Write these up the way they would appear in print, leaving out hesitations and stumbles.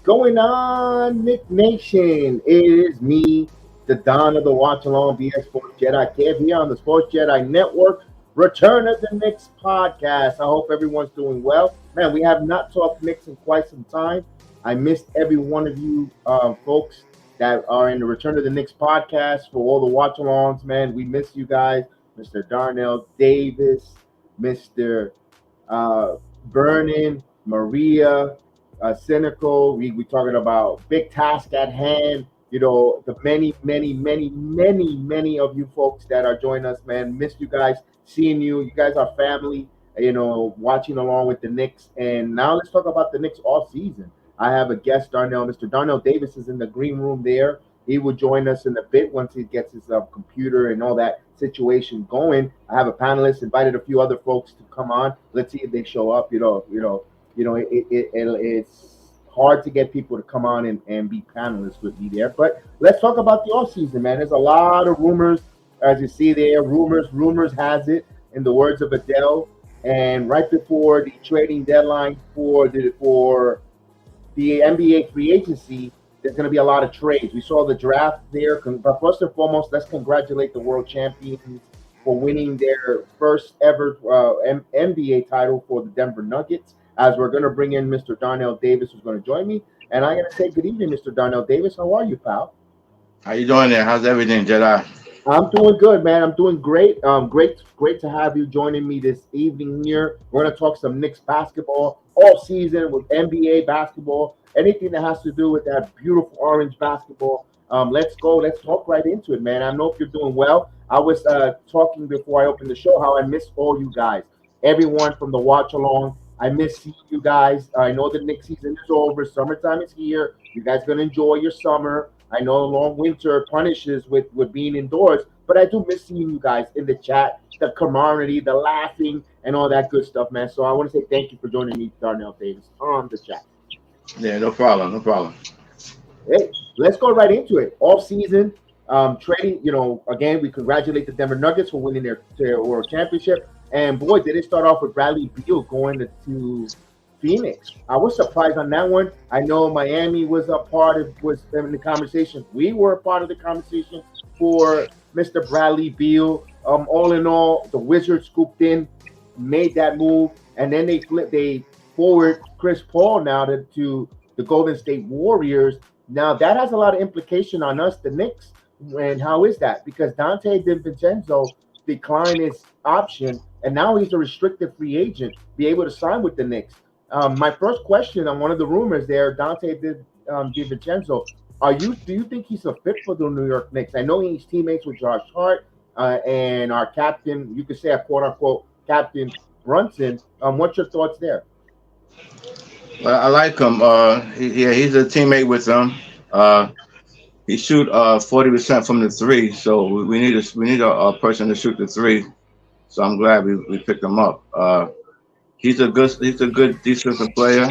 going on, Nick Nation? It is me, the Don of the Watch Along BS Sports Jedi Kev here on the Sports Jedi Network. Return of the Knicks podcast. I hope everyone's doing well. Man, we have not talked Knicks in quite some time. I missed every one of you folks that are in the Return of the Knicks podcast for all the watch alongs. Man, we miss you guys. Mr. Darnell Davis, Mr. Vernon, Maria, Cynical. We talking about big task at hand. You know, the many of you folks that are joining us, man. Miss you guys, seeing you. You guys are family, you know, watching along with the Knicks. And now let's talk about the Knicks off season. I have a guest, Mr. Darnell Davis is in the green room there. He will join us in a bit once he gets his computer and all that situation going. I have a panelist, invited a few other folks to come on. Let's see if they show up. It's hard to get people to come on and be panelists with me there. But let's talk about the offseason, man. There's a lot of rumors, as you see there. Rumors has it, in the words of Adele. And right before the trading deadline for the NBA free agency, there's going to be a lot of trades. We saw the draft there. But first and foremost, let's congratulate the world champions for winning their first ever NBA title for the Denver Nuggets, as we're going to bring in Mr. Darnell Davis, who's going to join me. And I'm going to say good evening, Mr. Darnell Davis. How are you, pal? How you doing there? How's everything, Jedi? I'm doing good, man. I'm doing great. Great to have you joining me this evening here. We're going to talk some Knicks basketball all season with NBA basketball, anything that has to do with that beautiful orange basketball. Let's go. Let's talk right into it, man. I know if you're doing well. I was talking before I opened the show how I miss all you guys, everyone from the watch along. I miss seeing you guys. I know the Knicks season is over. Summertime is here. You guys going to enjoy your summer. I know a long winter punishes with being indoors, but I do miss seeing you guys in the chat, the camaraderie, the laughing, and all that good stuff, man. So I want to say thank you for joining me, Darnell Davis, on the chat. Yeah, no problem. Hey, let's go right into it. Off season, trading. You know, again, we congratulate the Denver Nuggets for winning their world championship. And boy, did it start off with Bradley Beal going to Phoenix. I was surprised on that one. I know Miami was in the conversation. We were a part of the conversation for Mr. Bradley Beal. All in all, the Wizards scooped in, made that move, and then they forward Chris Paul now to the Golden State Warriors. Now that has a lot of implication on us, the Knicks. And how is that? Because Donte DiVincenzo declined his option, and now he's a restricted free agent, be able to sign with the Knicks. My first question on one of the rumors there, Donte DiVincenzo, do you think he's a fit for the New York Knicks? I know he's teammates with Josh Hart and our captain, you could say a quote-unquote captain, Brunson. What's your thoughts there? Well, I like him. He's a teammate with them. He shoot 40% from the three, so we need a person to shoot the three. So I'm glad we picked him up. He's a good defensive player.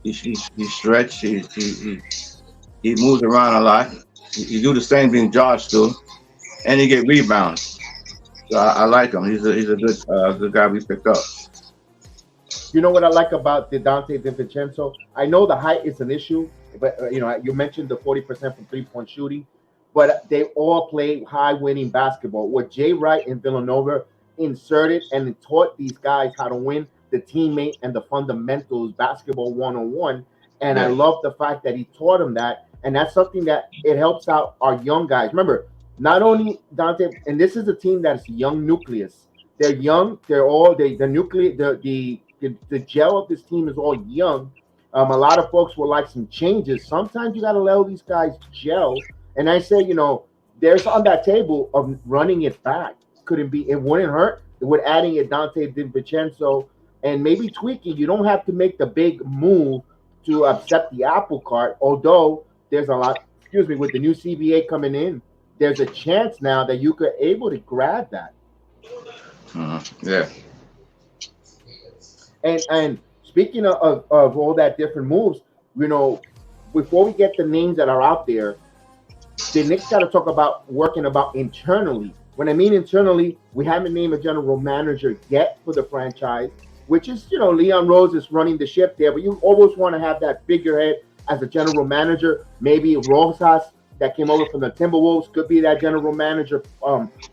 He's stretched. He moves around a lot. He do the same thing Josh do, and he get rebounds. So I like him. He's a good guy we picked up. You know what I like about the Donte DiVincenzo? I know the height is an issue, but you mentioned the 40% from three-point shooting, but they all play high-winning basketball. What Jay Wright in Villanova inserted and taught these guys how to win the teammate and the fundamentals, basketball 101. And I love the fact that he taught them that, and that's something that it helps out our young guys. Remember, not only Donte, and this is a team that's young nucleus. They're young. They're all the nucleus. The gel of this team is all young. A lot of folks would like some changes. Sometimes you got to let these guys gel. And I say, there's on that table of running it back. It wouldn't hurt. It would adding a Donte DiVincenzo and maybe tweaking. You don't have to make the big move to accept the apple cart. Although there's a lot, with the new CBA coming in, there's a chance now that you could able to grab that. Yeah. And speaking of all that different moves, before we get the names that are out there, the Knicks got to talk about working about internally. When I mean internally, we haven't named a general manager yet for the franchise, which is, Leon Rose is running the ship there, but you always want to have that figurehead as a general manager. Maybe Rosas that came over from the Timberwolves could be that general manager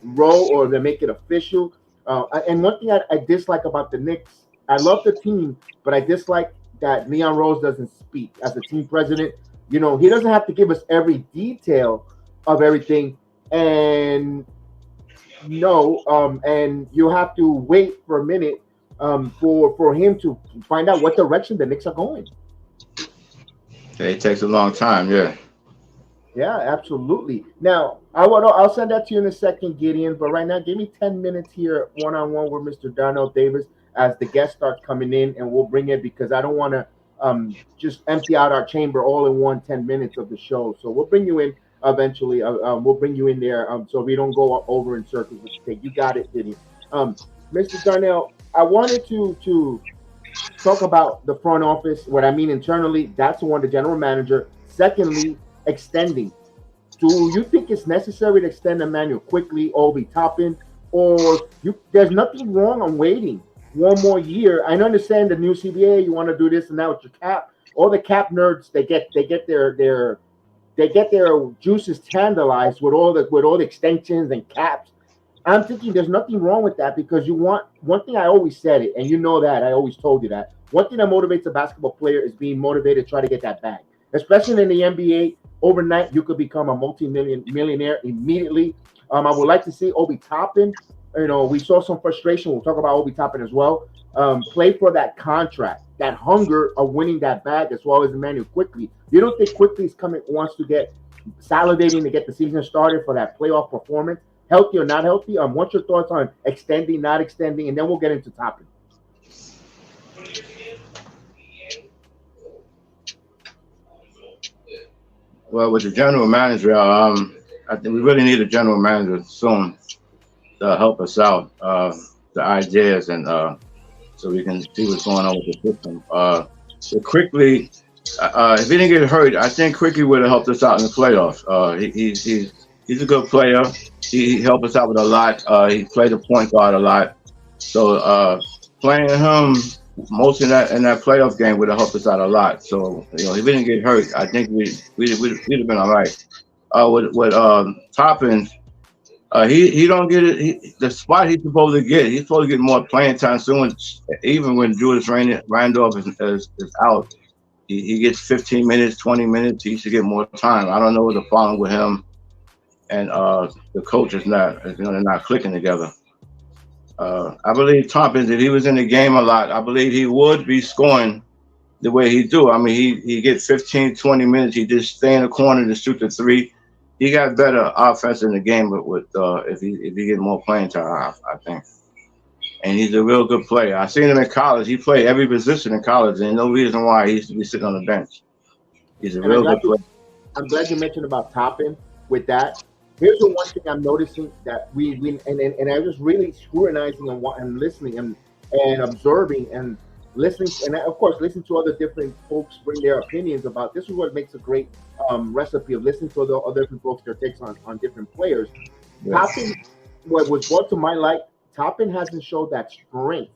role, or they make it official. And one thing I dislike about the Knicks, I love the team, but I dislike that Leon Rose doesn't speak as a team president. You know, he doesn't have to give us every detail of everything, and and you have to wait for a minute for him to find out what direction the Knicks are going. It takes a long time, yeah. Yeah, absolutely. Now, I'll send that to you in a second, Gideon. But right now, give me 10 minutes here, one-on-one with Mr. Darnell Davis as the guest starts coming in, and we'll bring it because I don't want to just empty out our chamber all in 10 minutes of the show. So we'll bring you in eventually. We'll bring you in there so we don't go over in circles with the take. You got it, Gideon. Mr. Darnell, I wanted to talk about the front office. What I mean internally, that's the one, the general manager. Secondly, extending. Do you think it's necessary to extend Emmanuel quickly, Obi Toppin, or there's nothing wrong on waiting one more year? I understand the new CBA, you want to do this and that with your cap. All the cap nerds, they get their juices tantalized with all the extensions and caps. I'm thinking there's nothing wrong with that because you want one thing. I always said it, and you know that I always told you that one thing that motivates a basketball player is being motivated to try to get that bag, especially in the NBA. Overnight, you could become a millionaire immediately. I would like to see Obi Toppin. You know, we saw some frustration. We'll talk about Obi Toppin as well. Play for that contract, that hunger of winning that bag, as well as Emmanuel Quickly. You don't think Quickly's wants to get salivating to get the season started for that playoff performance? Healthy or not healthy? What's your thoughts on extending, not extending, and then we'll get into Toppin. Well, with the general manager, I think we really need a general manager soon to help us out, the ideas, and so we can see what's going on with the system. So Quickly, if he didn't get hurt, I think Quickly would have helped us out in the playoffs. He's a good player. He helped us out with a lot. He played the point guard a lot. So playing him most in that playoff game would have helped us out a lot. So if he didn't get hurt, I think we'd have been all right. With Toppin, he don't get it. The spot he's supposed to get, he's supposed to get more playing time soon. Even when Julius Randolph is out, he gets 15 minutes, 20 minutes. He should get more time. I don't know what the problem with him and the coach is not. They're not clicking together. I believe Toppin, if he was in the game a lot, I believe he would be scoring the way he do. I mean, he gets 15, 20 minutes. He just stay in the corner to shoot the three. He got better offense in the game with if he get more playing time, I think. And he's a real good player. I seen him in college. He played every position in college, and no reason why he used to be sitting on the bench. He's a real good player. I'm glad you mentioned about Toppin with that. Here's the one thing I'm noticing that we and I was really scrutinizing and listening and observing and listening, and of course listening to other different folks bring their opinions about this. Is what makes a great recipe of listening to the other different folks, their takes on different players. Yes. Toppin, what was brought to my light, Toppin hasn't showed that strength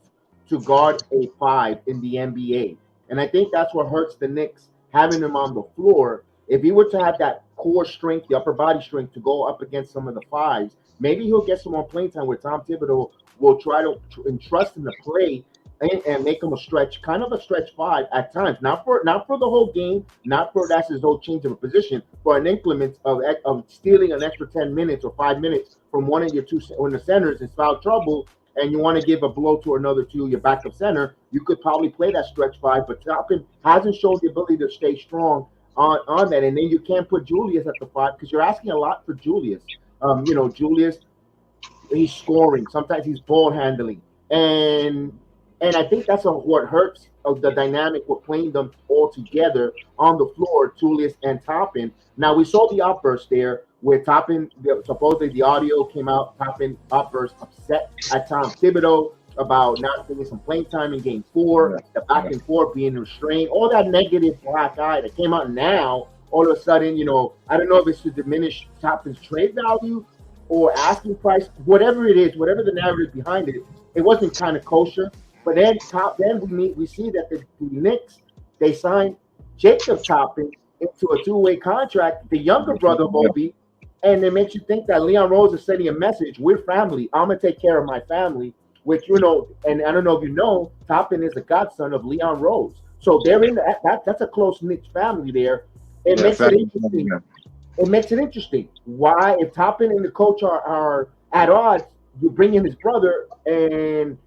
to guard a 5 in the NBA, and I think that's what hurts the Knicks, having him on the floor. If he were to have that core strength, the upper body strength to go up against some of the 5s, maybe he'll get some more playing time where Tom Thibodeau will try to entrust him to play and make him a stretch 5 at times. Not for the whole game, not for that's his whole change of a position, for an increment of stealing an extra 10 minutes or 5 minutes from one of your two when the centers is foul trouble and you want to give a blow to another to your backup center, you could probably play that stretch 5, but Toppin hasn't shown the ability to stay strong on that, and then you can't put Julius at the 5 because you're asking a lot for Julius. Julius, he's scoring. Sometimes he's ball handling, and I think that's what hurts of the dynamic with playing them all together on the floor, Julius and Toppin. Now we saw the outburst there where Toppin, supposedly the audio came out. Toppin outburst upset at Tom Thibodeau about not getting some playing time in Game 4, the back and forth being restrained, all that negative black eye that came out now. All of a sudden, I don't know if it's to diminish Toppin's trade value or asking price, whatever it is, whatever the narrative behind it, it wasn't kind of kosher. But then we see that the Knicks, they signed Jacob Toppin into a two-way contract, the younger brother of Obi, and it makes you think that Leon Rose is sending a message: we're family. I'm gonna take care of my family. Which, you know, and I don't know if you know, Toppin is the godson of Leon Rose, so they're in that's a close knit family there. It makes it interesting. It makes it interesting. Why, if Toppin and the coach are at odds, you bring in his brother, and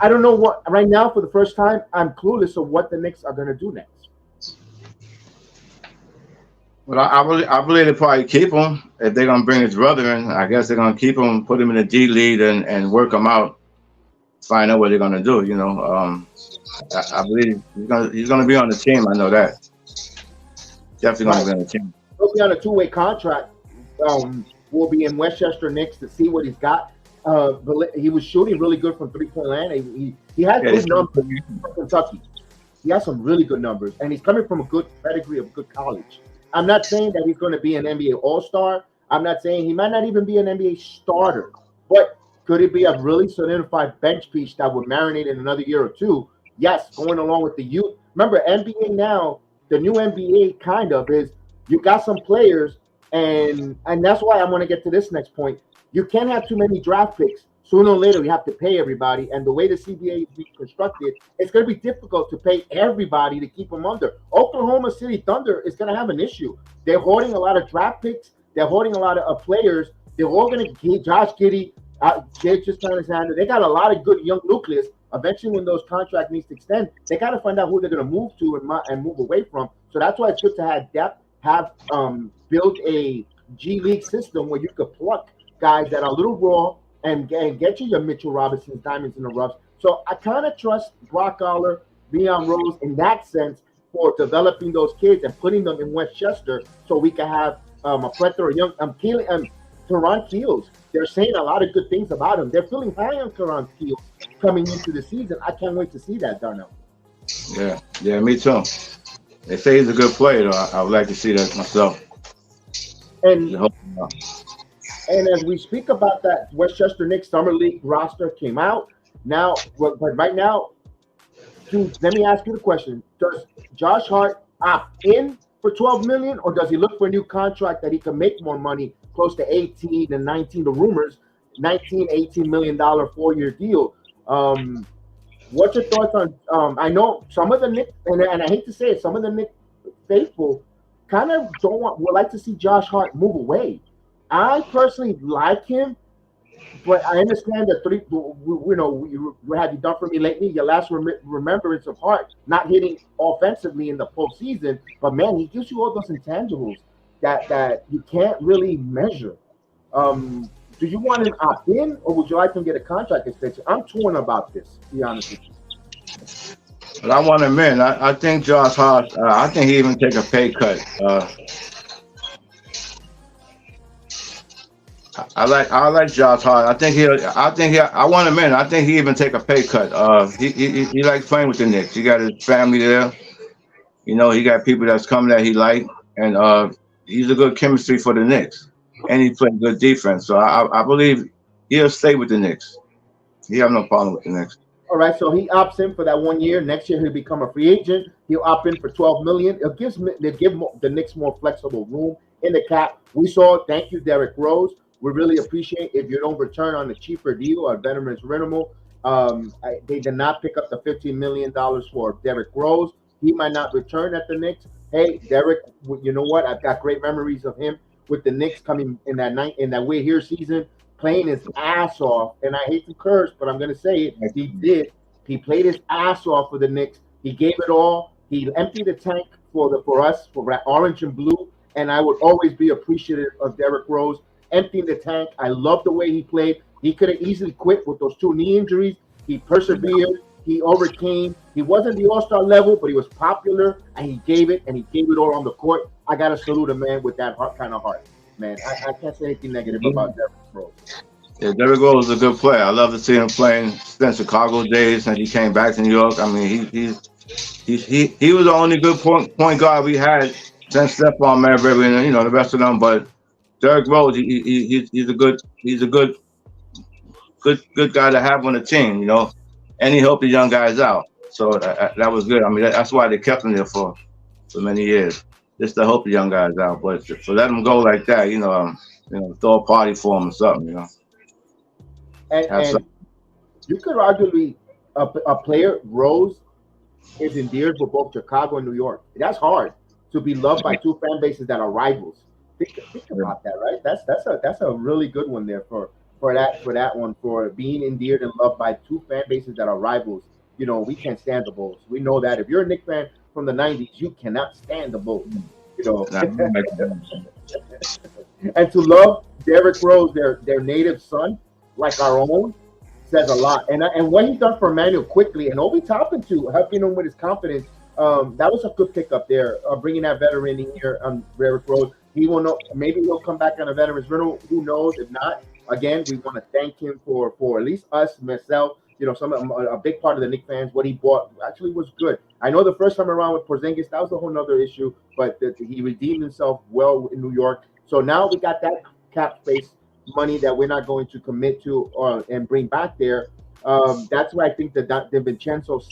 I don't know what right now. For the first time, I'm clueless of what the Knicks are going to do next. Well, I believe they probably keep him if they're gonna bring his brother in. I guess they're gonna keep him, put him in the G League, and work him out, find out what they're gonna do. You know, I believe he's gonna be on the team. I know that. Definitely gonna be on the team. He'll be on a two-way contract. We'll be in Westchester Knicks to see what he's got. He was shooting really good from three-point land. He has good numbers from Kentucky. He has some really good numbers, and he's coming from a good pedigree of good college. I'm not saying that he's going to be an NBA All-Star. I'm not saying he might not even be an NBA starter. But could it be a really solidified bench piece that would marinate in another year or two? Yes, going along with the youth. Remember, NBA now, the new NBA kind of is you got some players, and that's why I want to get to this next point. You can't have too many draft picks. Sooner or later, you have to pay everybody. And the way the CBA is being constructed, it's going to be difficult to pay everybody to keep them under. Oklahoma City Thunder is going to have an issue. They're hoarding a lot of draft picks. They're hoarding a lot of players. They're all going to get Josh Giddey, just Alexander. They got a lot of good young nucleus. Eventually, when those contracts need to extend, they got to find out who they're going to move to and move away from. So that's why it's good to have depth, build a G League system where you could pluck guys that are a little raw and get you your Mitchell Robinsons, diamonds in the roughs. So I kind of trust Brock Aller, Leon Rose in that sense for developing those kids and putting them in Westchester so we can have a plethora of young Teron Keels. They're saying a lot of good things about him. They're feeling high on Teron Keels coming into the season. I can't wait to see that, Darnell. Yeah, me too. They say he's a good player, though. I would like to see that myself. And as we speak about that, Westchester Knicks Summer League roster came out. Now, but right now, dude, let me ask you the question. Does Josh Hart opt in for $12 million, or does he look for a new contract that he can make more money, close to 18 and 19, the rumors, $18 million 4-year deal? What's your thoughts on I know some of the Knicks, and I hate to say it, some of the Knicks faithful kind of would like to see Josh Hart move away. I personally like him, but I understand that what have you done for me lately? Your last remembrance of Hart not hitting offensively in the postseason, but man, he gives you all those intangibles that you can't really measure. Do you want him opt in, or would you like him to get a contract extension? I'm torn about this, to be honest with you. But I want him in. I think Josh Hart. I think he even take a pay cut. I like Josh Hart. I want him in. I think he even take a pay cut. He likes playing with the Knicks. He got his family there. You know, he got people that's coming that he like, and he's a good chemistry for the Knicks, and he plays good defense. So I believe he'll stay with the Knicks. He have no problem with the Knicks. All right, so he opts in for that 1 year. Next year he'll become a free agent. He'll opt in for $12 million. They give the Knicks more flexible room in the cap. We saw. Thank you, Derrick Rose. We really appreciate if you don't return on the cheaper deal or veterans rental. They did not pick up the $15 million for Derrick Rose. He might not return at the Knicks. Hey, Derrick, you know what? I've got great memories of him with the Knicks coming in that We're Here season, playing his ass off. And I hate to curse, but I'm going to say it. He did. He played his ass off for the Knicks. He gave it all. He emptied the tank for us, for orange and blue. And I would always be appreciative of Derrick Rose emptying the tank. I love the way he played. He could have easily quit with those 2 knee injuries. He persevered. He overcame. He wasn't the all-star level, but he was popular, and he gave it all on the court. I got to salute a man with that kind of heart, man. I can't say anything negative about Derrick Rose. Yeah, Derrick Rose is a good player. I love to see him playing. Spent Chicago days, and he came back to New York. I mean, he was the only good point guard we had since Stephon Marbury and the rest of them, but Derrick Rose, he's a good guy to have on the team, and he helped the young guys out. So that was good. I mean, that's why they kept him there for. for many years, just to help the young guys out. But for let them go like that, throw a party for them or something, And you could arguably a player Rose is endeared with both Chicago and New York. That's hard to be loved by two fan bases that are rivals. Think about that, right? That's a really good one there for that one, for being endeared and loved by two fan bases that are rivals. We can't stand the Bulls. We know that. If you're a Knicks fan from the '90s, you cannot stand the Bulls. And to love Derrick Rose, their native son, like our own, says a lot. And what he's done for Emmanuel quickly, and Obi Toppin too, helping him with his confidence. That was a good pickup there, bringing that veteran in here, Derrick Rose. He will know. Maybe he'll come back on a veteran's rental. Who knows? If not, again, we want to thank him for at least us, myself. A big part of the Knicks fans. What he bought actually was good. I know the first time around with Porzingis, that was a whole nother issue, but he redeemed himself well in New York. So now we got that cap space money that we're not going to commit to and bring back there. That's why I think that DiVincenzo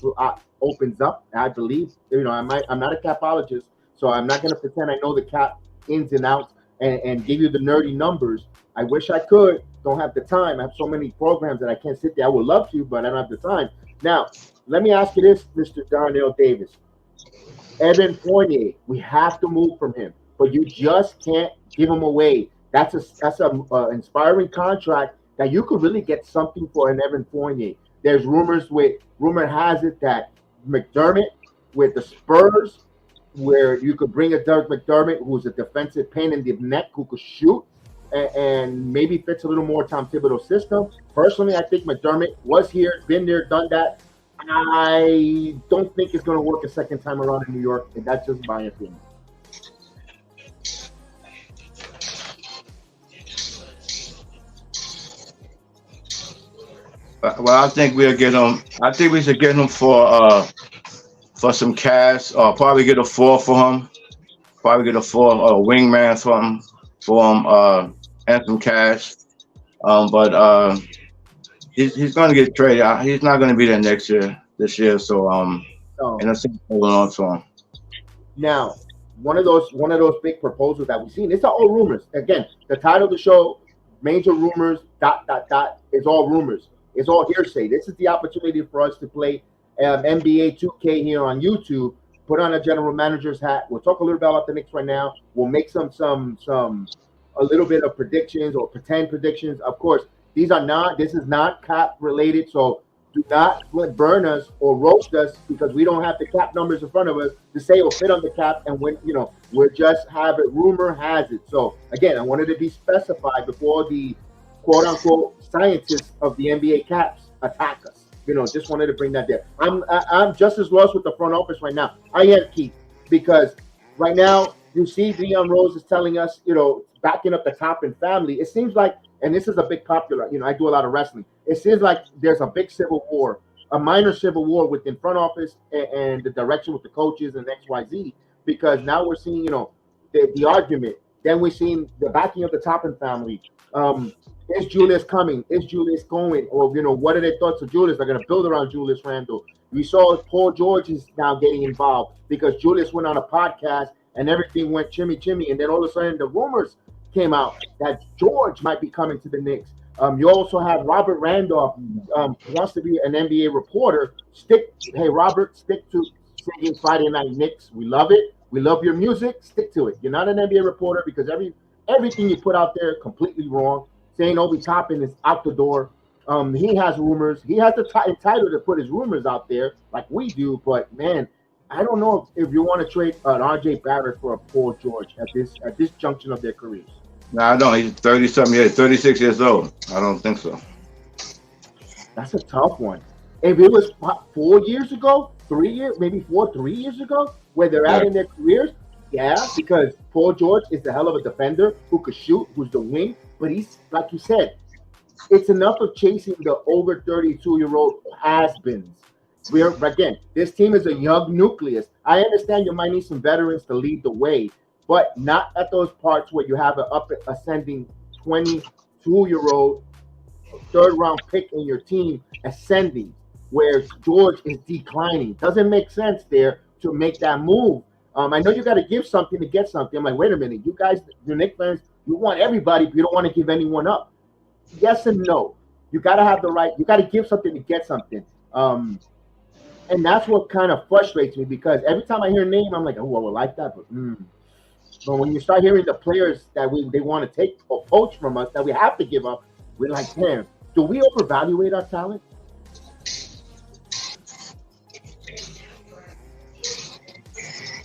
opens up. I believe, I'm not a capologist, so I'm not going to pretend I know the cap ins and outs and give you the nerdy numbers. I wish I could. Don't have the time. I have so many programs that I can't sit there. I would love to, but I don't have the time. Now, let me ask you this, Mr. Darnell Davis. Evan Fournier, we have to move from him, but you just can't give him away. That's a inspiring contract that you could really get something for an Evan Fournier. There's rumor has it that McDermott with the Spurs, where you could bring a Derek McDermott who's a defensive pain in the neck who could shoot and maybe fits a little more Tom Thibodeau system. Personally, I think McDermott was here, been there, done that. I don't think it's going to work a second time around in New York, and that's just my opinion. Well, I think we'll get him. I think we should get him for some cash, or probably get a 4 for him. Probably get a 4 wingman for him, and some cash. But he's going to get traded. He's not going to be there this year. So and I think holding on to him. Now, one of those big proposals that we've seen. It's all rumors. Again, the title of the show, major rumors. ... It's all rumors. It's all hearsay. This is the opportunity for us to play NBA 2K here on YouTube. Put on a general manager's hat. We'll talk a little bit about the Knicks right now. We'll make some a little bit of predictions or pretend predictions. Of course, this is not cap related, so do not burn us or roast us because we don't have the cap numbers in front of us to say it'll fit on the cap, and when we're just have it. Rumor has it. So again, I wanted to be specified before the quote unquote scientists of the NBA caps attack us. Just wanted to bring that there. I'm just as lost with the front office right now. I am, Keith, because right now you see Leon Rose is telling us, backing up the Toppin family. It seems like, and this is a big popular, I do a lot of wrestling. It seems like there's a big civil war, a minor civil war within front office and the direction with the coaches and XYZ, because now we're seeing, the argument. Then we're seeing the backing of the Toppin family. Is Julius coming? Is Julius going? Or, what are their thoughts of Julius? They're going to build around Julius Randle. We saw Paul George is now getting involved because Julius went on a podcast and everything went chimmy. And then all of a sudden the rumors came out that George might be coming to the Knicks. You also have Robert Randolph wants to be an NBA reporter. Hey, Robert, stick to singing Friday Night Knicks. We love it. We love your music. Stick to it. You're not an NBA reporter because everything you put out there completely wrong. Saying Obi Toppin is out the door. He has rumors. He has the title to put his rumors out there like we do. But man, I don't know if you want to trade an RJ Barrett for a Paul George at this junction of their careers. No, I don't. He's 30-something years, 36 years old. I don't think so. That's a tough one. If it was 4 years ago, 3 years, maybe 3 years ago, where they're at in their careers, yeah, because Paul George is the hell of a defender who could shoot, who's the wing. But he's, like you said, it's enough of chasing the over 32-year-old has-beens. Again, this team is a young nucleus. I understand you might need some veterans to lead the way, but not at those parts where you have an ascending 22-year-old third-round pick in your team ascending, where George is declining. Doesn't make sense there to make that move. I know you got to give something to get something. I'm like, wait a minute, you guys, the Knicks fans, you want everybody, but you don't want to give anyone up. Yes and no. You got to have the right. You got to give something to get something. And that's what kind of frustrates me because every time I hear a name, I'm like, oh, I would like that, but when you start hearing the players that they want to take or poach from us that we have to give up, we're like, damn, do we overvaluate our talent?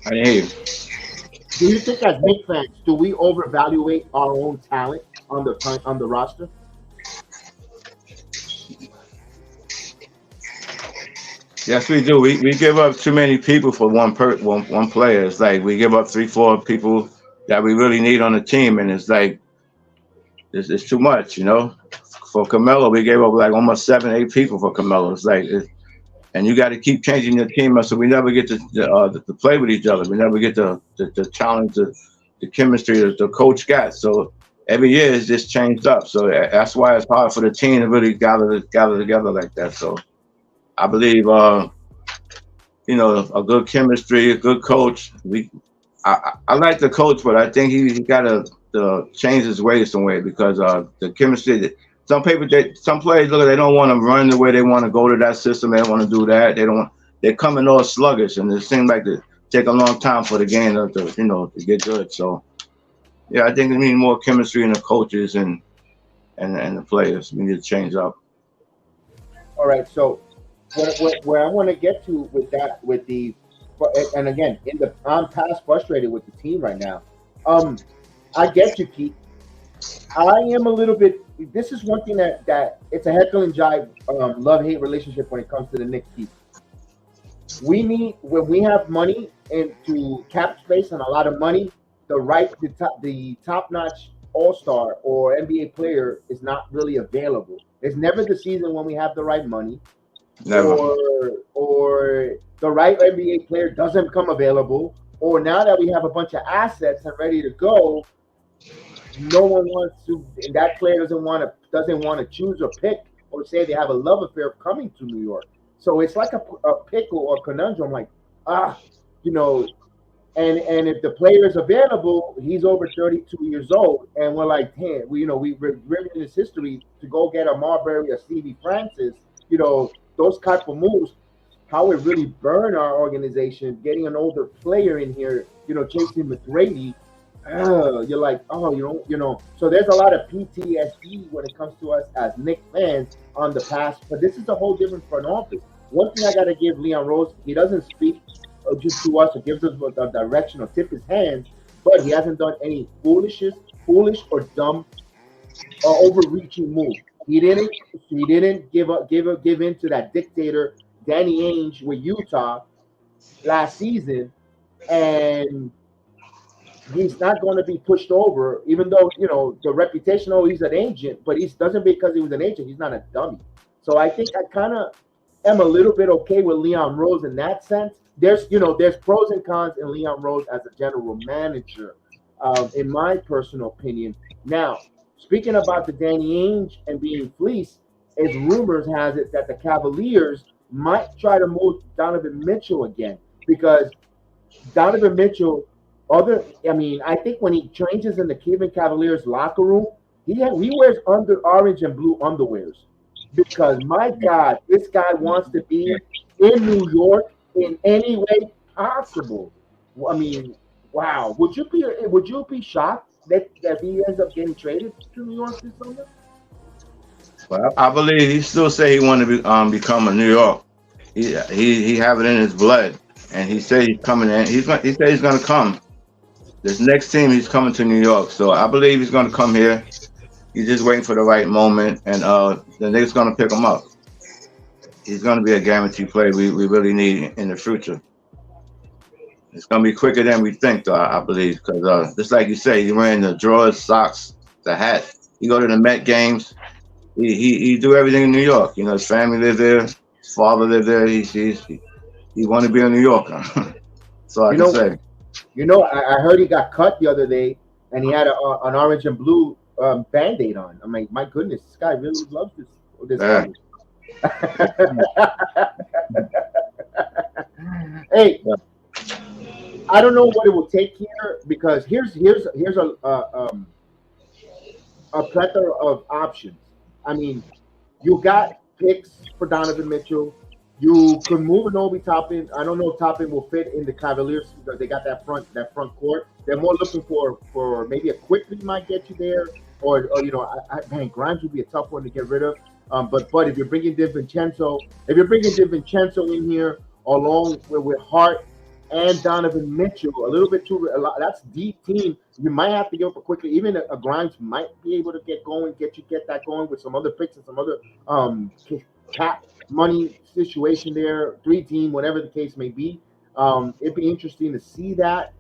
I hear you. Do you think as Knicks fans, do we overvaluate our own talent on the roster? Yes, we do. We give up too many people for one player. It's like we give up 3-4 people that we really need on the team, and it's like it's too much, you know. For Carmelo, we gave up like almost 7-8 people for Carmelo. It's like, and you got to keep changing your team, so we never get to play with each other. We never get to challenge the chemistry that the coach got. So every year it's just changed up. So that's why it's hard for the team to really gather together like that. So I believe, you know, a good chemistry, a good coach. I like the coach, but I think he got to change his ways some way because the chemistry. Some players look, they don't want to run the way they want to go to that system. They don't want to do that. They're coming all sluggish, and it seems like it take a long time for the game to get good. So yeah, I think we need more chemistry in the coaches and the players. We need to change up. All right, so where I want to get to with that, and again, I'm past frustrated with the team right now. I get you, Keith. I am a little bit. This is one thing that it's a Jekyll and Hyde love-hate relationship when it comes to the Knicks, Keith. We need, when we have money into cap space and a lot of money, the top-notch all-star or NBA player is not really available. It's never the season when we have the right money. Never. Or the right NBA player doesn't become available, or now that we have a bunch of assets and ready to go, no one wants to, and that player doesn't want to choose or pick or say they have a love affair of coming to New York. So it's like a pickle or conundrum, like, you know, and if the player is available, he's over 32 years old, and we're like, hey, we're in his history to go get a Marbury or Stevie Francis, you know, those type of moves, how it really burned our organization, getting an older player in here, you know, chasing McGrady. You're like, so there's a lot of PTSD when it comes to us as Knicks fans on the past, but this is a whole different front office. One thing I got to give Leon Rose, he doesn't speak just to us or gives us a direction or tip his hand, but he hasn't done any foolish or dumb or overreaching move. He didn't give in to that dictator Danny Ainge with Utah last season, and he's not going to be pushed over, even though, you know, the reputation, he's an agent, but he doesn't, because he was an agent, he's not a dummy. So I think I kind of am a little bit okay with Leon Rose in that sense. There's pros and cons in Leon Rose as a general manager, in my personal opinion. Now, speaking about the Danny Ainge and being fleeced, as rumors has it that the Cavaliers might try to move Donovan Mitchell again, because Donovan Mitchell, I think when he changes in the Cleveland Cavaliers locker room, he wears orange and blue underwears, because my God, this guy wants to be in New York in any way possible. I mean, wow. Would you be shocked that he ends up getting traded to New York this summer? Well, I believe he still say he want to become a New York. He have it in his blood, and he said he's coming in. He said he's going to come. This next team, he's coming to New York. So I believe he's going to come here. He's just waiting for the right moment, and the Knicks going to pick him up. He's going to be a guaranteed player we really need in the future. It's going to be quicker than we think, though, I believe, because just like you say, he's wearing the drawers, socks, the hat. He go to the Met games. He do everything in New York. You know, his family live there. His father live there. He want to be a New Yorker. So I can say. You know, I heard he got cut the other day, and he had an orange and blue Band-Aid on. I'm like, my goodness, this guy really loves this guy. Hey, I don't know what it will take here because here's a plethora of options. I mean, you got picks for Donovan Mitchell. You could move an Obi Toppin. I don't know if Toppin will fit in the Cavaliers because they got that front court. They're more looking for maybe a quickly might get you there, or man, Grimes would be a tough one to get rid of. But if you're bringing DiVincenzo in here along with Hart and Donovan Mitchell, a little bit too a lot. That's deep team. You might have to give up a quickly. Even a Grimes might be able to get that going with some other picks and some other cap money situation there, 3-team, whatever the case may be. It'd be interesting to see that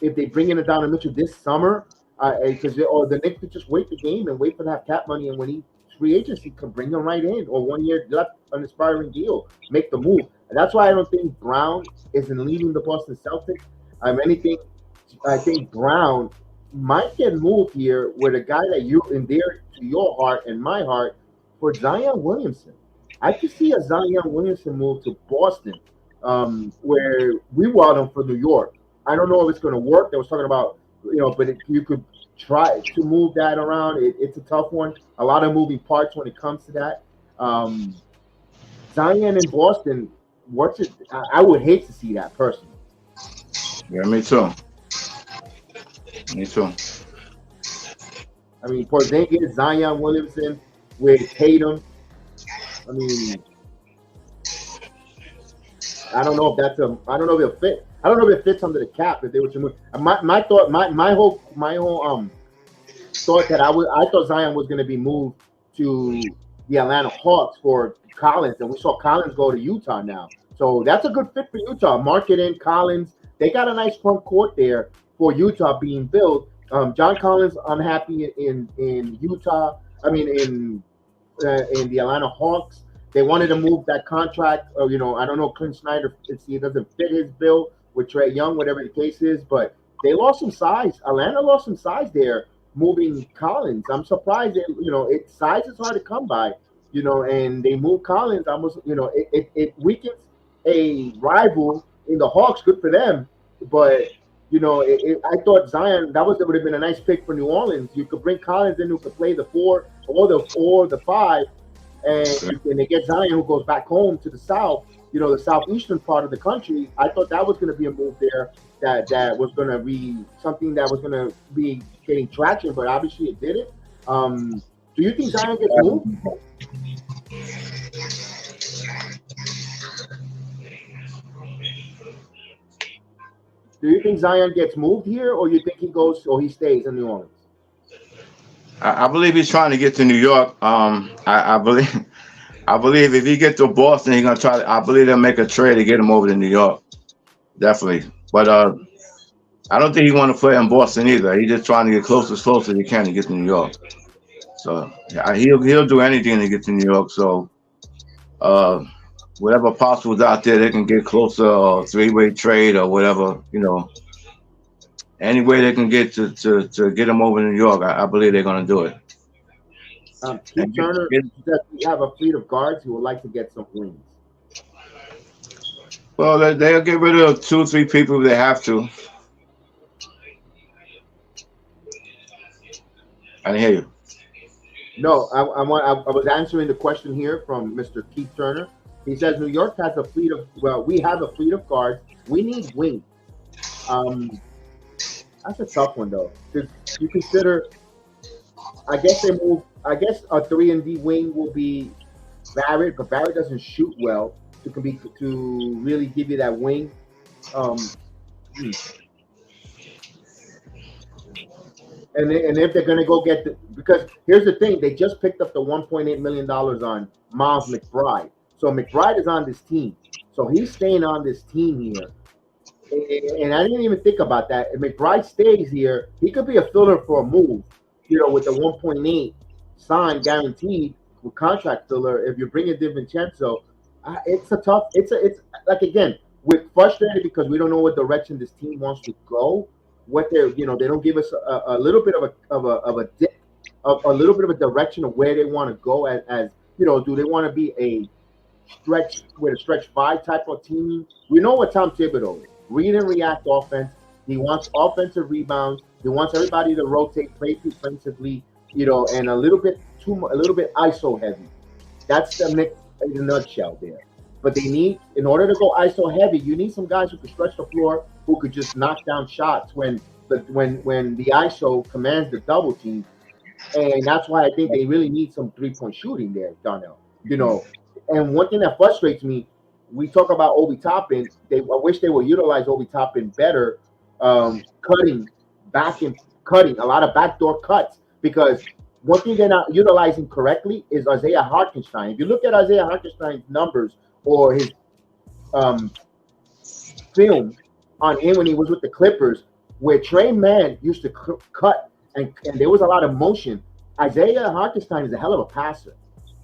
if they bring in a Donovan Mitchell this summer, because the Knicks could just wait the game and wait for that cap money, and when he free agency can bring him right in, or 1 year left an aspiring deal, make the move. And that's why I don't think Brown isn't leaving the Boston Celtics. I think Brown might get moved here with a guy that you endear to your heart and my heart for Zion Williamson. I could see a Zion Williamson move to Boston, where we want him for New York. I don't know if it's going to work. They was talking about, but you could try to move that around. It's a tough one. A lot of moving parts when it comes to that. Zion in Boston, I would hate to see that personally. Yeah, me too. Me too. I mean, Porzingis, Zion Williamson with Tatum. I mean, I don't know if it'll fit. I don't know if it fits under the cap if they were to move. My thought, my whole thought that I thought Zion was going to be moved to the Atlanta Hawks for Collins, and we saw Collins go to Utah now. So that's a good fit for Utah. Market in Collins. They got a nice front court there for Utah being built. John Collins unhappy in Utah. I mean in the Atlanta Hawks. They wanted to move that contract. I don't know Clint Snyder. It doesn't fit his bill with Trae Young, whatever the case is. But they lost some size. Atlanta lost some size there, moving Collins. I'm surprised that size is hard to come by. And they moved Collins. It weakens a rival in the Hawks. Good for them, but I thought Zion would have been a nice pick for New Orleans. You could bring Collins in who could play the 4 or the 5, and they get Zion who goes back home to the South. The southeastern part of the country. I thought that was going to be a move there that was going to be something that was going to be getting traction, but obviously it didn't. Do you think Zion gets moved? Do you think Zion gets moved here, or you think he goes or he stays in New Orleans? I believe he's trying to get to New York. I believe if he gets to Boston, he's gonna try. I believe they'll make a trade to get him over to New York. Definitely, but I don't think he want to play in Boston either. He's just trying to get close as he can to get to New York. So he'll do anything to get to New York. So whatever possible is out there, they can get closer, or 3-way trade or whatever. Any way they can get to get him over to New York, I believe they're gonna do it. Keith Turner says we have a fleet of guards who would like to get some wings. Well, they'll get rid of 2 or 3 people if they have to. I didn't hear you. No, I was answering the question here from Mr. Keith Turner. He says New York has a fleet of we have a fleet of guards. We need wings. That's a tough one though. You consider, I guess a 3-and-D wing will be Barrett, but Barrett doesn't shoot well to really give you that wing. And if they're gonna go get because here's the thing, they just picked up the $1.8 million on Miles McBride. So McBride is on this team. So he's staying on this team here. And I didn't even think about that. If McBride stays here, he could be a filler for a move, with the 1.8 signed guaranteed with contract filler. If you're bringing DiVincenzo, it's again, we're frustrated because we don't know what direction this team wants to go. What they don't give us a little bit of a dip, a little bit of a direction of where they want to go as do they want to be a stretch 5 type of team? We know what Tom Thibodeau is. read and react offense. He wants offensive rebounds. He wants everybody to rotate, play defensively, and a little bit ISO heavy. That's the Knicks in a nutshell there. But they need, in order to go ISO heavy, you need some guys who can stretch the floor, who could just knock down shots when the ISO commands the double team. And that's why I think they really need some 3-point shooting there, Donnell. And one thing that frustrates me, we talk about Obi Toppin. I wish they would utilize Obi Toppin better, cutting a lot of backdoor cuts, because one thing they're not utilizing correctly is Isaiah Hartenstein. If you look at Isaiah Hartenstein's numbers or his film on him when he was with the Clippers, where Trey Mann used to cut and there was a lot of motion, Isaiah Hartenstein is a hell of a passer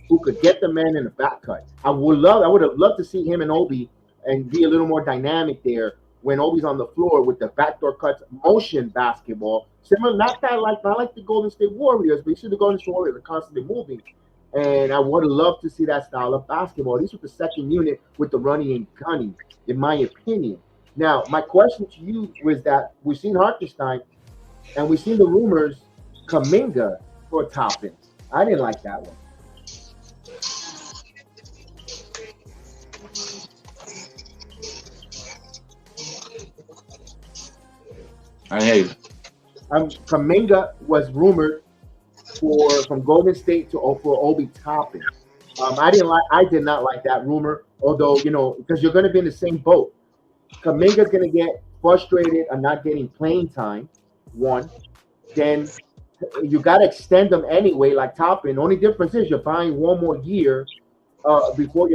who could get the man in the back cut. I would have loved to see him and Obi and be a little more dynamic there when Obi's on the floor with the backdoor cuts, motion basketball. Similar, not like the Golden State Warriors, but you see the Golden State Warriors are constantly moving. And I would have loved to see that style of basketball, at least with the second unit, with the running and gunning, in my opinion. Now, my question to you was that we've seen Hartenstein and we've seen the rumors Kuminga for Toppin. I didn't like that one. I hear you. Kuminga was rumored from Golden State for Obi Toppin. I did not like that rumor, although because you're going to be in the same boat. Kuminga's going to get frustrated on not getting playing time. One, then you got to extend them anyway, like Toppin. The only difference is you're buying one more year before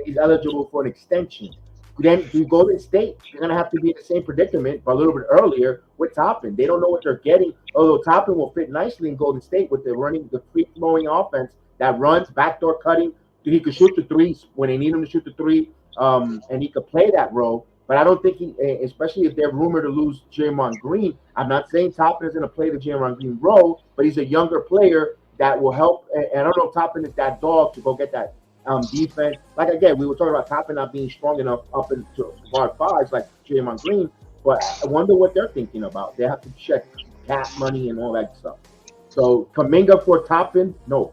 he's eligible for an extension. Then you go to State, you're going to have to be in the same predicament, but a little bit earlier with Toppin. They don't know what they're getting, although Toppin will fit nicely in Golden State with the free-flowing offense that runs, backdoor cutting. He could shoot the threes when they need him to shoot the three, and he could play that role. But I don't think especially if they're rumored to lose Draymond Green, I'm not saying Toppin is going to play the Draymond Green role, but he's a younger player that will help. And I don't know if Toppin is that dog to go get that defense. Like again, we were talking about Toppin not being strong enough up into guard fives like Draymond Green, but I wonder what they're thinking about. They have to check cap money and all that stuff. So Kuminga for Toppin, no.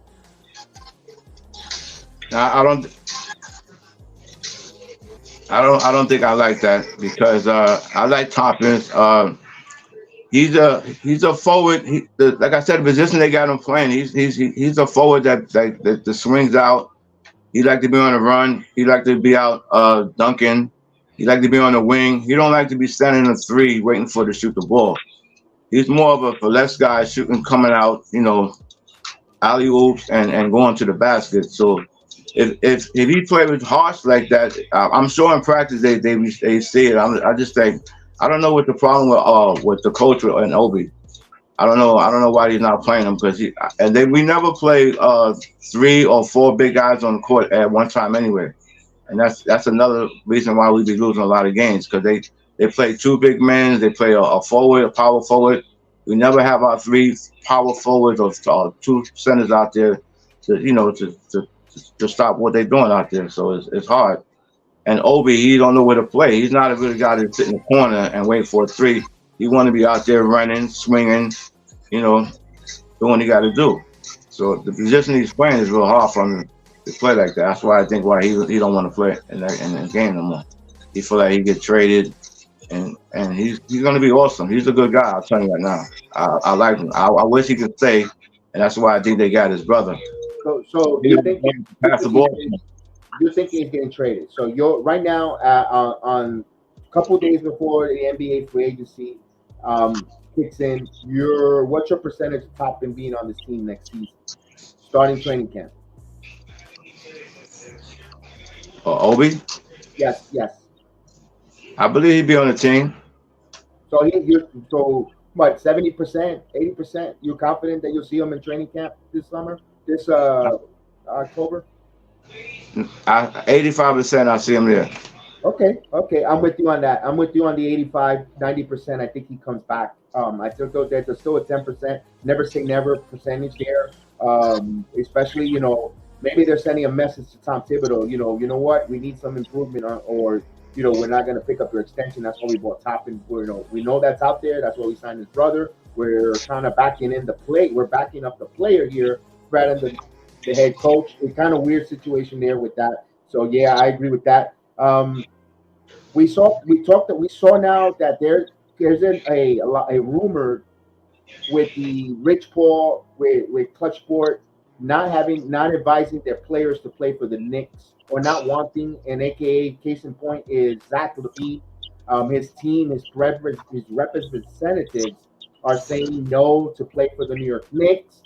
I don't think I like that, because I like Toppins. He's a forward. Like I said, the position they got him playing, he's a forward that swings out. He like to be on the run. He like to be out dunking. He like to be on the wing. He don't like to be standing in the three waiting to shoot the ball. He's more of a finesse guy, shooting, coming out, alley oops and going to the basket. So if he played with Harsh like that, I'm sure in practice they see it. I just think I don't know what the problem with the coach and Obi. I don't know why he's not playing him, because we never play 3 or 4 big guys on the court at one time anyway, and that's another reason why we be losing a lot of games, because they play 2 big men, they play a forward, a power forward. We never have our 3 power forwards or 2 centers out there to stop what they're doing out there. So it's hard. And Obi, he don't know where to play. He's not a good guy to sit in the corner and wait for a 3. He want to be out there running, swinging, doing what he got to do. So the position he's playing is real hard for him to play like that. That's why I think he don't want to play in the game no more. He feel like he get traded, and he's going to be awesome. He's a good guy. I'll tell you right now. I like him. I wish he could stay, and that's why I think they got his brother. So you think he's getting traded? So you're right now on a couple of days before the NBA free agency kicks in. What's your percentage of Toppin being on this team next season, starting training camp? Obi? Yes. I believe he'd be on the team. So what? 70%, 80%? You're confident that you'll see him in training camp this October? 85%. I see him there. Okay. I'm with you on that. I'm with you on the 85, 90%. I think he comes back. I think there's still a 10%. Never say never percentage there. Especially, maybe they're sending a message to Tom Thibodeau. You know what? We need some improvement or we're not going to pick up your extension. That's why we bought Toppin. We know that's out there. That's why we signed his brother. We're kind of backing in the play. We're backing up the player here rather than the head coach. It's kind of weird situation there with that. So yeah, I agree with that. We saw now that there's a rumor with the Rich Paul with Clutch Sport not advising their players to play for the Knicks or not wanting, and AKA case in point is Zach LaVine. His team, his representatives are saying no to play for the New York Knicks.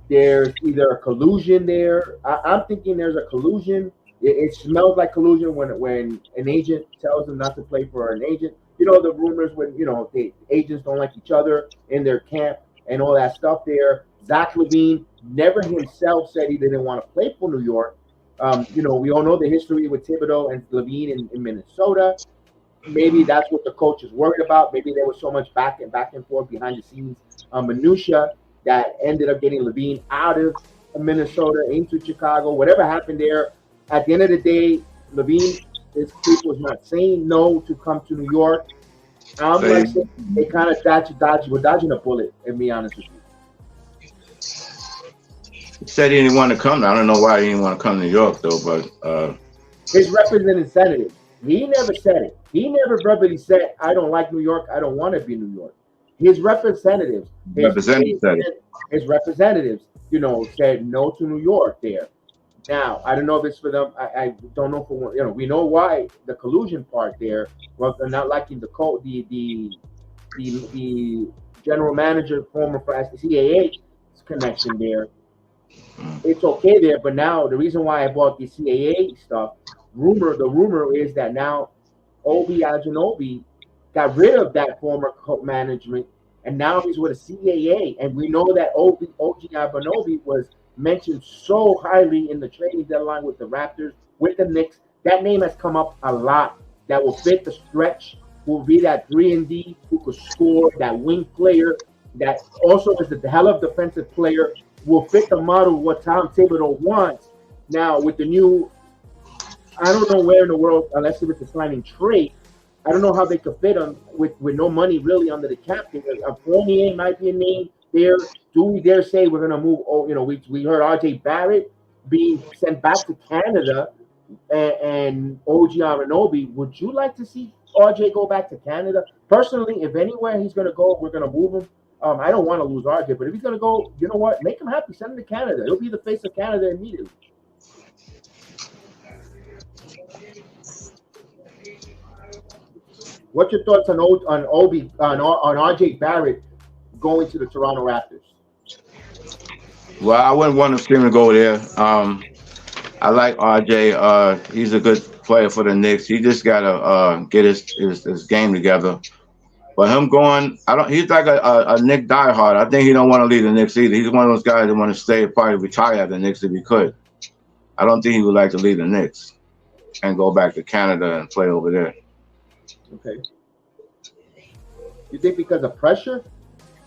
There's either a collusion there. I'm thinking there's a collusion. It smells like collusion when an agent tells them not to play for an agent. The rumors when the agents don't like each other in their camp and all that stuff there. Zach LaVine never himself said he didn't want to play for New York. We all know the history with Thibodeau and LaVine in Minnesota. Maybe that's what the coach is worried about. Maybe there was so much back and forth behind the scenes minutia that ended up getting LaVine out of Minnesota into Chicago. Whatever happened there, at the end of the day, LaVine, his creep was not saying no to come to New York. I'm like, they kind of we're dodging a bullet, and be honest with you. He said he didn't want to come. I don't know why he didn't want to come to New York, though, but his representative, he never said it. He never verbally said, I don't like New York. I don't want to be New York. His representatives, his representatives, said no to New York there. Now, I don't know if it's for them. I don't know for we know why the collusion part there. Well, they're not liking the general manager, former CAA connection there. It's okay there, but now the reason why I bought the CAA stuff, the rumor is that now OG Anunoby got rid of that former management, and now he's with a CAA, and we know that OG Anunoby was mentioned so highly in the trading deadline with the Raptors, with the Knicks. That name has come up a lot. That will fit the stretch, will be that 3-and-D who could score, that wing player, that also is the hell of defensive player, will fit the model of what Tom Thibodeau wants. Now, with the new, I don't know where in the world, unless it's a signing trade, I don't know how they could fit on with no money really under the cap. A Fournier might be a name there. Do we dare say we're going to move? We heard RJ Barrett being sent back to Canada and OG Anunoby. Would you like to see RJ go back to Canada? Personally, if anywhere he's going to go, we're going to move him. I don't want to lose RJ, but if he's going to go, you know what? Make him happy. Send him to Canada. He'll be the face of Canada immediately. What's your thoughts on RJ Barrett going to the Toronto Raptors? Well, I wouldn't want him to go there. I like RJ. He's a good player for the Knicks. He just gotta get his game together. But him going, he's like a Knick diehard. I think he don't want to leave the Knicks either. He's one of those guys that want to stay, probably retire at the Knicks if he could. I don't think he would like to leave the Knicks and go back to Canada and play over there. Okay. You think because of pressure?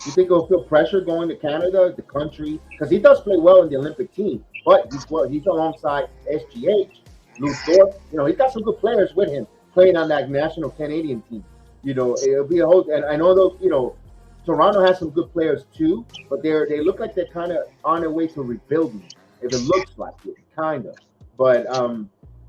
You think he'll feel pressure going to Canada, the country? Because he does play well in the Olympic team, but he's alongside SGH, Lou Thorpe. He's got some good players with him playing on that national Canadian team. It'll be a whole. And I know those. Toronto has some good players too, but they look like they're kind of on their way to rebuilding. If it looks like it, kind of. But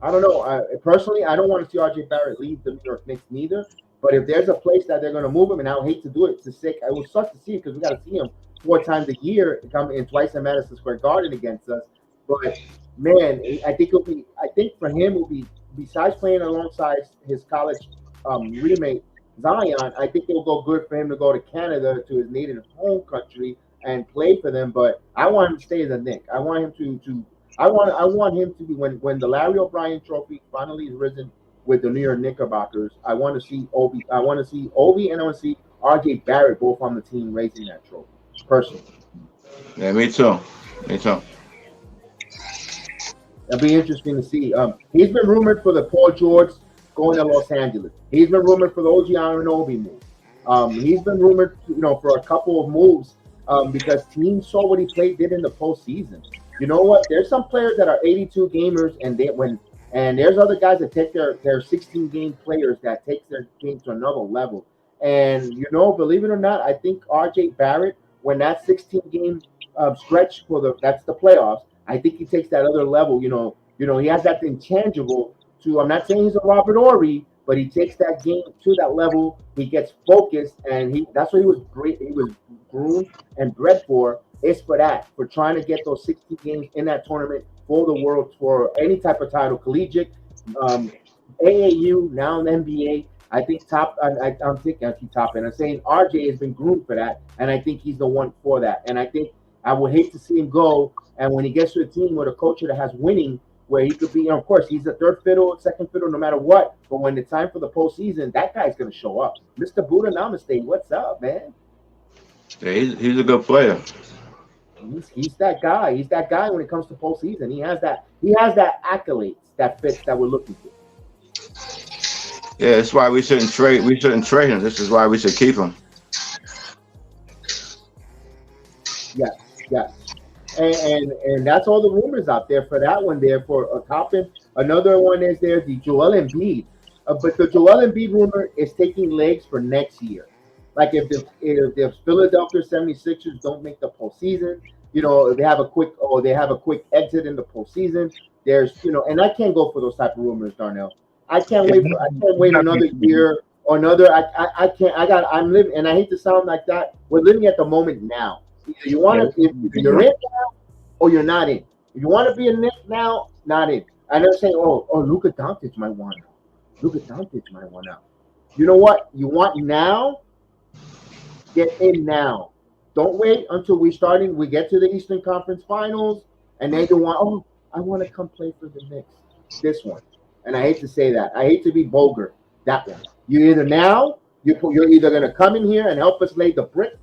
I don't know. Personally, I don't want to see RJ Barrett leave the New York Knicks neither. But if there's a place that they're going to move him, and I would hate to do it, I would suck to see it because we got to see him 4 times a year, come in twice in Madison Square Garden against us. But man, I think for him it will be, besides playing alongside his college roommate Zion, I think it will go good for him to go to Canada, to his native home country, and play for them. But I want him to stay as a Knick. I want him I want him to be when the Larry O'Brien Trophy finally is risen with the New York Knickerbockers. I want to see Obi. I want to see Obi, and I want to see RJ Barrett both on the team raising that trophy. Personally. Yeah, me too. It'll be interesting to see. He's been rumored for the Paul George going to Los Angeles. He's been rumored for the OG Anunoby move. He's been rumored, for a couple of moves because teams saw what he did in the postseason. You know what? There's some players that are 82 gamers, and And there's other guys that take their 16 game players that takes their game to another level. And believe it or not, I think RJ Barrett, when that 16 game stretch that's the playoffs, I think he takes that other level. He has that intangible to. I'm not saying he's a Robert Horry, but he takes that game to that level. He gets focused, and that's what he was great. He was groomed and bred for. Is for that, for trying to get those 60 games in that tournament for the world, for any type of title, collegiate, AAU, now in the NBA. I think top. I'm thinking I keep top, and I'm saying RJ has been groomed for that, and I think he's the one for that. And I think I would hate to see him go. And when he gets to a team with a coach that has winning, where he could be, of course, he's a third fiddle, second fiddle, no matter what. But when it's time for the postseason, that guy's going to show up. Mr. Buddha Namaste, what's up, man? Yeah, he's a good player. He's that guy. He's that guy when it comes to postseason. He has that accolades that fits that we're looking for. Yeah, that's why we shouldn't trade. We shouldn't trade him. This is why we should keep him. Yes. And that's all the rumors out there for that one there for Toppin. Another one is there, the Joel Embiid. But the Joel Embiid rumor is taking legs for next year. Like if the Philadelphia 76ers don't make the postseason, they have a quick exit in the postseason. There's and I can't go for those type of rumors, Darnell. I can't wait another year or another. I'm living, and I hate to sound like that. We're living at the moment now. Either you want to, if you're in now, or you're not in. If you want to be a Knick now, not in. I never say, oh, Luka Doncic might want out. Luka Doncic might want out. You know what? You want now? Get in now. Don't wait until we get to the Eastern Conference Finals, and then you want, I want to come play for the Knicks. This one. And I hate to say that. I hate to be vulgar. That one. You're either going to come in here and help us lay the bricks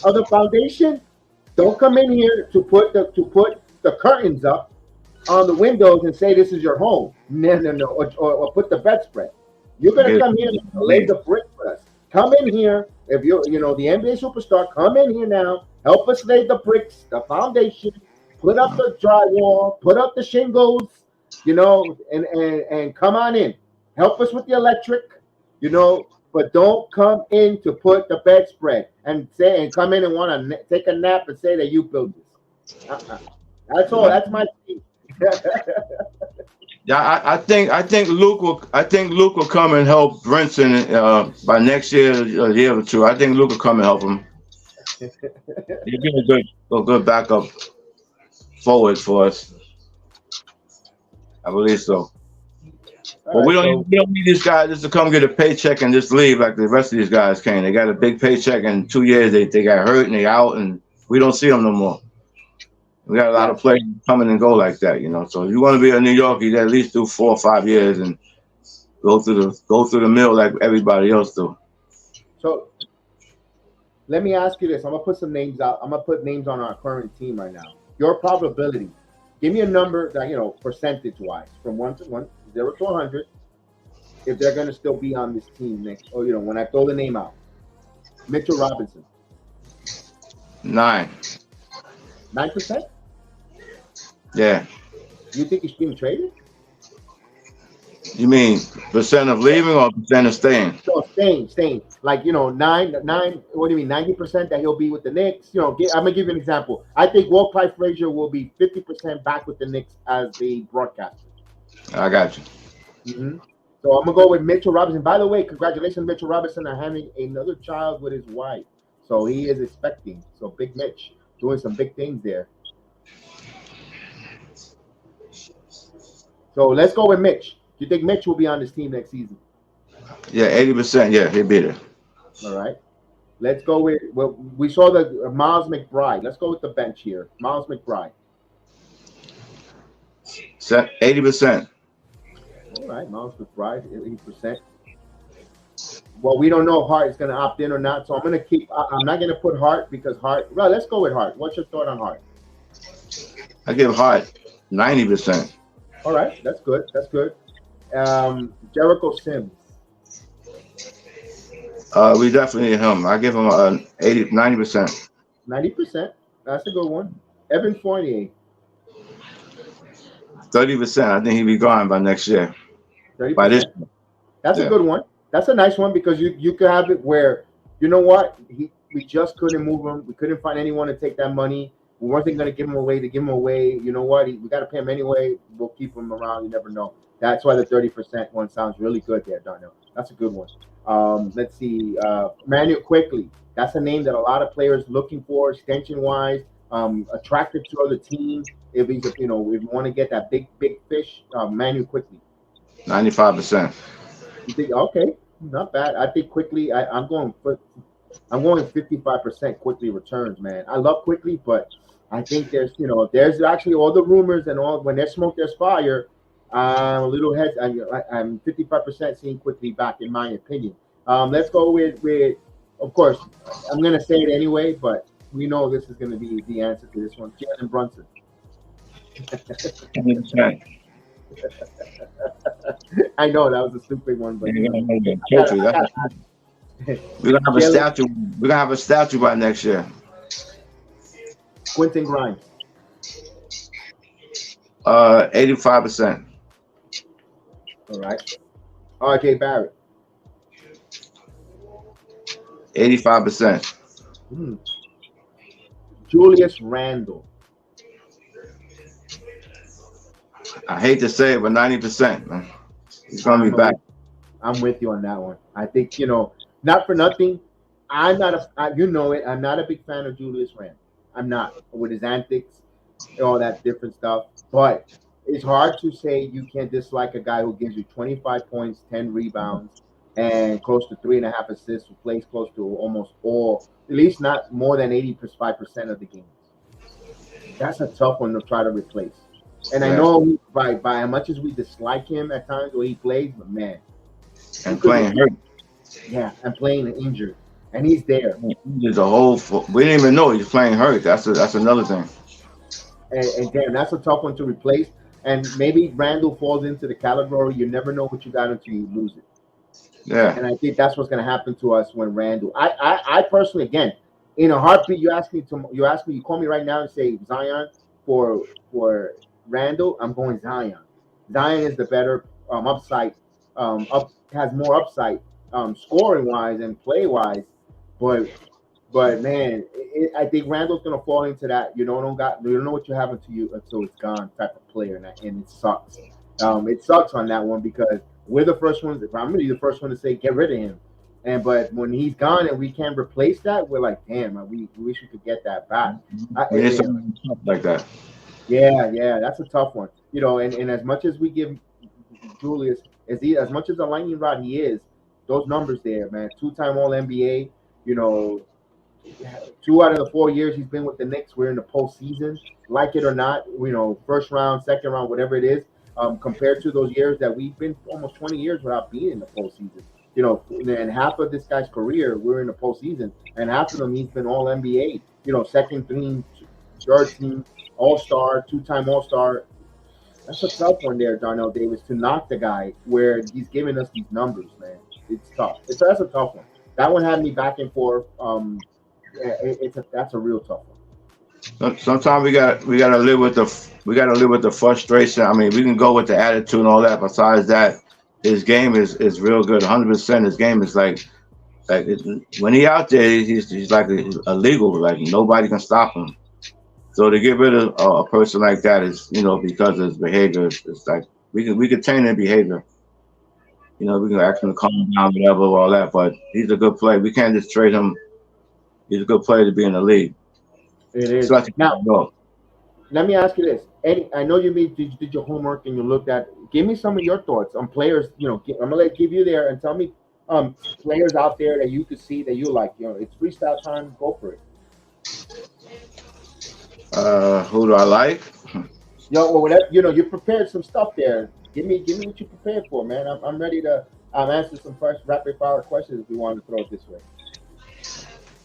of the foundation. Don't come in here to put the curtains up on the windows and say this is your home. No. Or put the bedspread. You're going to come here and lay the brick for us. Come in here. If you're, the NBA superstar, come in here now. Help us lay the bricks, the foundation. Put up the drywall. Put up the shingles. And come on in. Help us with the electric. But don't come in to put the bedspread and come in and want to take a nap and say that you built this. That's all. That's my thing. Yeah, I think Luke will come and help Brinson by next year, a year or two. I think Luke will come and help him. He'll be a good backup forward for us. I believe so. But we don't need these guys just to come get a paycheck and just leave like the rest of these guys can. They got a big paycheck, and 2 years they got hurt and they out, and we don't see them no more. We got a lot of players coming and go like that, So if you want to be a New Yorker, you at least do 4 or 5 years and go through the mill like everybody else do. So let me ask you this. I'm gonna put some names out. I'm gonna put names on our current team right now. Your probability. Give me a number that percentage-wise, from 0 to 100, if they're gonna still be on this team next. Or when I throw the name out, Mitchell Robinson. 9%. 9%? Yeah. Do you think he's being traded? You mean percent of leaving or percent of staying? So staying. Like 9. What do you mean? 90% that he'll be with the Knicks. I'm gonna give you an example. I think Walt Clyde Frazier will be 50% back with the Knicks as the broadcaster. I got you. Mm-hmm. So I'm gonna go with Mitchell Robinson. By the way, congratulations, Mitchell Robinson, on having another child with his wife. So he is expecting. So Big Mitch doing some big things there. So let's go with Mitch. Do you think Mitch will be on this team next season? Yeah, 80%. Yeah, he'll be there. All right. Let's go with we saw the Miles McBride. Let's go with the bench here. Miles McBride. 80%. All right, Miles McBride, 80%. Well, we don't know if Hart is going to opt in or not, so I'm not going to put Hart because Hart. Well, let's go with Hart. What's your thought on Hart? I give Hart 90%. All right, that's good. Jericho Sims. We definitely need him. I give him 90%. 90%. That's a good one. Evan Fournier. 30%. I think he'll be gone by next year. 30%. By this year. That's a good one. That's a nice one because you could have it where, you know what, we just couldn't move him. We couldn't find anyone to take that money. We weren't going to give him away to give him away. You know what? We got to pay him anyway. We'll keep him around. You never know. That's why the 30% one sounds really good there, Darnell. That's a good one. Let's see. Manuel Quickly. That's a name that a lot of players looking for, extension-wise, attracted to other teams. If you want to get that big fish, Manuel Quickly. 95%. You think, okay, not bad. I think Quickly. I'm going 55% Quickly returns, man. I love Quickly, but I think there's actually all the rumors and all. When there's smoke, there's fire. I'm a little I'm 55% seeing Quickly back, in my opinion. Let's go with. Of course, I'm gonna say it anyway, but we know this is gonna be the answer to this one. Jalen Brunson. 100%. I know that was a stupid one, but we're gonna have a statue. We're gonna have a statue by next year. Quentin Grimes. 85%. All right. RJ Barrett. 85%. Julius Randle. I hate to say it, but 90%, man. He's gonna be back. I'm with you on that one. I think, not for nothing, I'm not I'm not a big fan of Julius Randle. I'm not, with his antics, all that different stuff. But it's hard to say you can't dislike a guy who gives you 25 points, 10 rebounds, and close to 3.5 assists, who plays close to almost all, at least not more than 85% of the games. That's a tough one to try to replace. And I know by as much as we dislike him at times where he plays, but man. And playing hurt. Yeah, and playing injured. And he's there. There's a whole. We didn't even know he's playing hurt. That's another thing. And damn, that's a tough one to replace. And maybe Randall falls into the category. You never know what you got until you lose it. Yeah. And I think that's what's going to happen to us when Randall. I personally, again, in a heartbeat, you call me right now and say Zion for Randall. I'm going Zion. Zion is the better upside. Has more upside scoring wise and play wise, but man, I think Randall's gonna fall into that you don't know what you have until it's gone type of player, and it sucks. It sucks on that one because we're the first ones. If I'm really the first one to say get rid of him, but when he's gone and we can't replace that, we're like, damn, we wish we could get that back. Like that. Yeah, that's a tough one. And as much as we give Julius, as much as a lightning rod he is, those numbers there, man. 2-time All-NBA. 2 out of the 4 years he's been with the Knicks, we're in the postseason. Like it or not, first round, second round, whatever it is. Compared to those years that we've been almost 20 years without being in the postseason. And half of this guy's career, we're in the postseason, and half of them he's been All-NBA. Second team, third team, All-Star, 2-time All-Star. That's a tough one there, Darnell Davis, to knock the guy where he's giving us these numbers, man. It's tough. That's a tough one. That one had me back and forth. That's a real tough one. Sometimes we gotta live with the frustration. I mean, we can go with the attitude and all that. Besides that, his game is real good. 100%. His game is like when he out there, he's like illegal. Like nobody can stop him. So to get rid of a person like that is, because of his behavior, it's like we can change their behavior. We can ask him to calm down, whatever, all that. But he's a good player. We can't just trade him. He's a good player to be in the league. It is. Now, let me ask you this. Eddie, I know you did your homework and you looked at. Give me some of your thoughts on players. I'm gonna give you there and tell me players out there that you could see that you like. It's freestyle time. Go for it. Who do I like? Whatever. You prepared some stuff there. Give me what you prepared for, man. I'm ready to answer some first rapid fire questions if we want to throw it this way.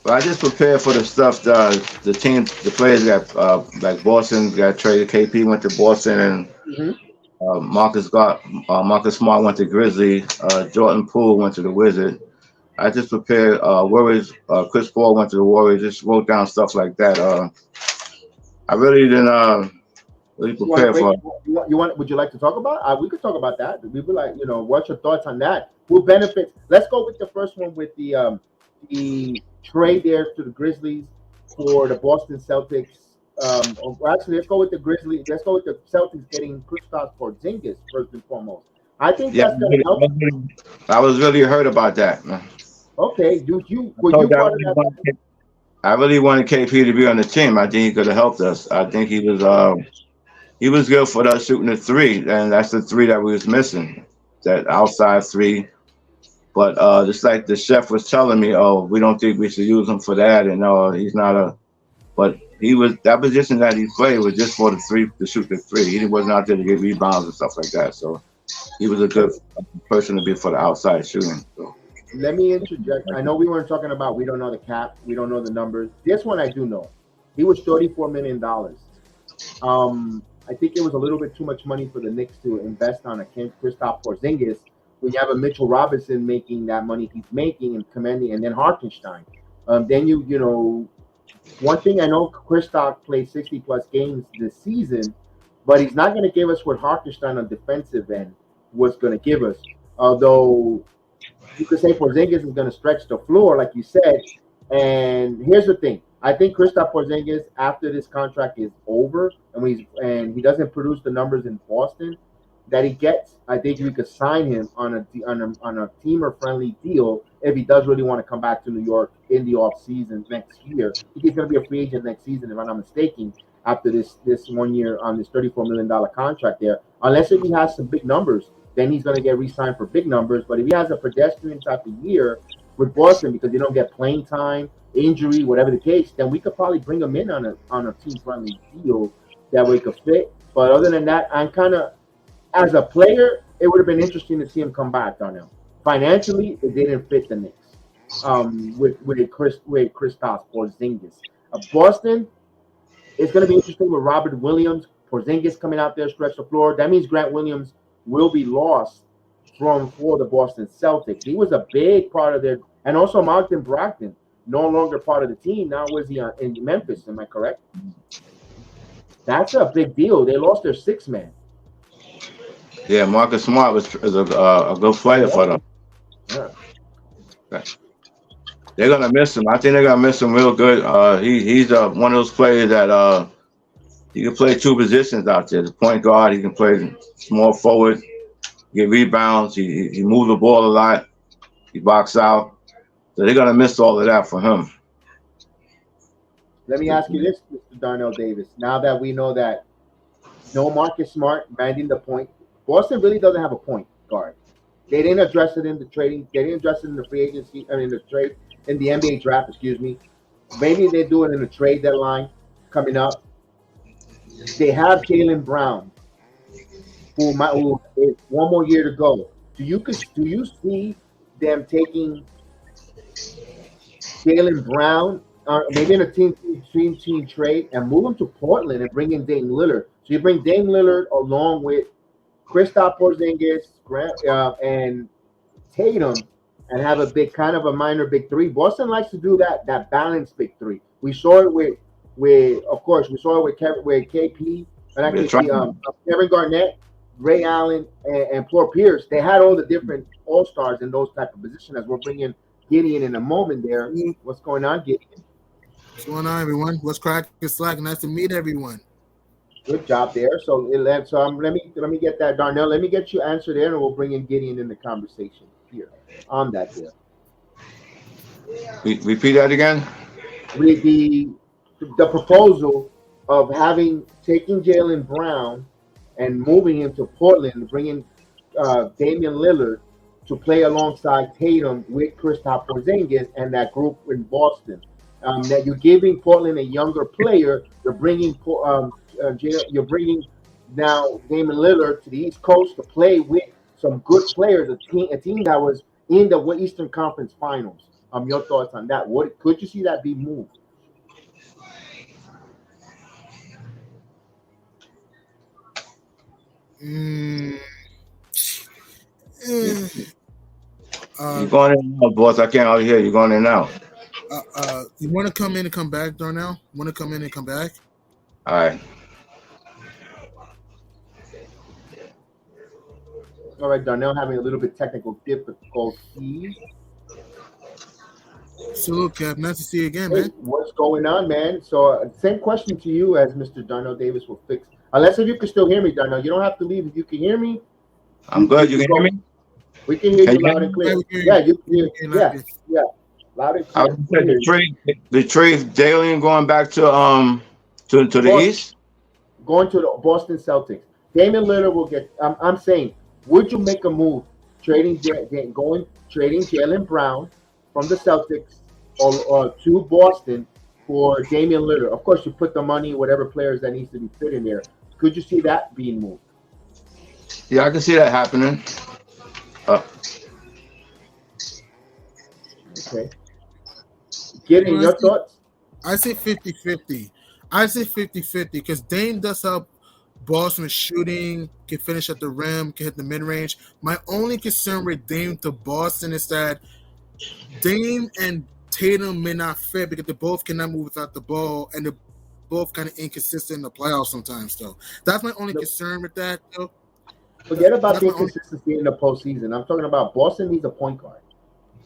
Well, I just prepared for the stuff. The players got like Boston got traded. KP went to Boston, and Marcus Smart went to Grizzly. Jordan Poole went to the Wizards. I just prepared Warriors. Chris Paul went to the Warriors. Just wrote down stuff like that. I really didn't. Really prepare for it. Would you like to talk about? We could talk about that. We would like, what's your thoughts on that? Who benefits? Let's go with the first one with the trade there to the Grizzlies for the Boston Celtics. Actually, let's go with the Grizzlies. Let's go with the Celtics getting Kristaps Porzingis first and foremost. I think that's going to help. I was really hurt about that, man. Okay, I really wanted KP to be on the team. I think he could have helped us. I think he was good for us shooting the three, and that's the three that we was missing, that outside three. But just like the chef was telling me, we don't think we should use him for that, and he's not a. But he was that position that he played was just for the three, to shoot the three. He wasn't out there to get rebounds and stuff like that. So he was a good person to be for the outside shooting. So. Let me interject. I know we weren't talking about, we don't know the cap, we don't know the numbers. This one I do know. He was $34 million. I think it was a little bit too much money for the Knicks to invest on a Kristaps Porzingis when you have a Mitchell Robinson making that money he's making and commanding, and then Hartenstein. Then one thing I know, Kristaps played 60-plus games this season, but he's not going to give us what Hartenstein on defensive end was going to give us. Although you could say Porzingis is going to stretch the floor, like you said. And here's the thing. I think Kristaps Porzingis, after this contract is over and he doesn't produce the numbers in Boston that he gets, I think we could sign him on a teamer-friendly deal if he does really want to come back to New York in the offseason next year. I think he's going to be a free agent next season, if I'm not mistaken, after this 1 year on this $34 million contract there. Unless if he has some big numbers, then he's going to get re-signed for big numbers. But if he has a pedestrian type of year with Boston because they don't get playing time, injury, whatever the case, then we could probably bring him in on a team-friendly deal that we could fit. But other than that, I'm kind of, as a player, it would have been interesting to see him come back, Darnell. Financially, it didn't fit the Knicks with Kristaps Porzingis. Boston, it's going to be interesting with Robert Williams, Porzingis coming out there, stretch the floor. That means Grant Williams will be lost for the Boston Celtics. He was a big part of their, and also Malcolm Brogdon, no longer part of the team. Now was he in Memphis? Am I correct? That's a big deal. They lost their sixth man. Yeah, Marcus Smart is a good player for them. Yeah. They're gonna miss him. I think they're gonna miss him real good. He's one of those players that he can play two positions out there. The point guard, he can play small forward, get rebounds. He moves the ball a lot. He box out. So they're gonna miss all of that for him. Let me ask you this, Mr. Darnell Davis. Now that we know that no Marcus Smart manning the point, Boston really doesn't have a point guard. They didn't address it in the trading. They didn't address it in the free agency. In the trade, in the NBA draft. Excuse me. Maybe they do it in the trade deadline coming up. They have Jaylen Brown, who is one more year to go. Do you see them taking Jaylen Brown, maybe in a team trade, and move him to Portland and bring in Dame Lillard? So you bring Dame Lillard along with Kristaps Porzingis, and Tatum, and have a minor big three. Boston likes to do that balanced big three. We saw it with KP, and actually Kevin Garnett, Ray Allen, and Paul Pierce. They had all the different all-stars in those type of positions. As we're bringing Gideon in a moment there. What's going on, Gideon? What's going on, everyone? What's cracking? Slack? Nice to meet everyone. Good job there. So let me get that, Darnell. Let me get you answer there, and we'll bring in Gideon in the conversation here on that there. Repeat that again. The proposal of taking Jaylen Brown and moving him to Portland, bringing Damian Lillard to play alongside Tatum with Kristaps Porzingis and that group in Boston. That you're giving Portland a younger player. You're bringing now Damian Lillard to the East Coast to play with some good players, a team that was in the Eastern Conference Finals. Your thoughts on that? What could you see that be moved? You're going in now, boss. I can't hardly hear you. Going in now. You want to come in and come back, Darnell? Want to come in and come back? All right. All right, Darnell having a little bit technical difficulties. Salute, Kev. Nice to see you again, Hey, man. what's going on, man? So, same question to you as Mr. Darnell Davis will fix. Unless if you can still hear me, Darnell. You don't have to leave. If you can hear me, I'm good. You can hear me? we can hear Can you you hear loud and clear. me? Yeah, you can hear. Yeah, Yeah, loud and I clear. was saying the trade Dalian going back to the Boston. East. Going to the Boston Celtics. Damian Lillard will get. I'm saying, would you make a move trading Jaylen Brown from the Celtics or to Boston for Damian Lillard? Of course, you put the money, whatever players that needs to be fit in there. Could you see that being moved? Yeah, I can see that happening. Okay. Getting your thoughts? I say 50-50. I say 50-50 because Dame does help Boston with shooting, can finish at the rim, can hit the mid-range. My only concern with Dame to Boston is that Dame and Tatum may not fit because they both cannot move without the ball, and they're both kind of inconsistent in the playoffs sometimes, though. That's my only concern with that, though. Forget about the inconsistency in the postseason. I'm talking about Boston needs a point guard.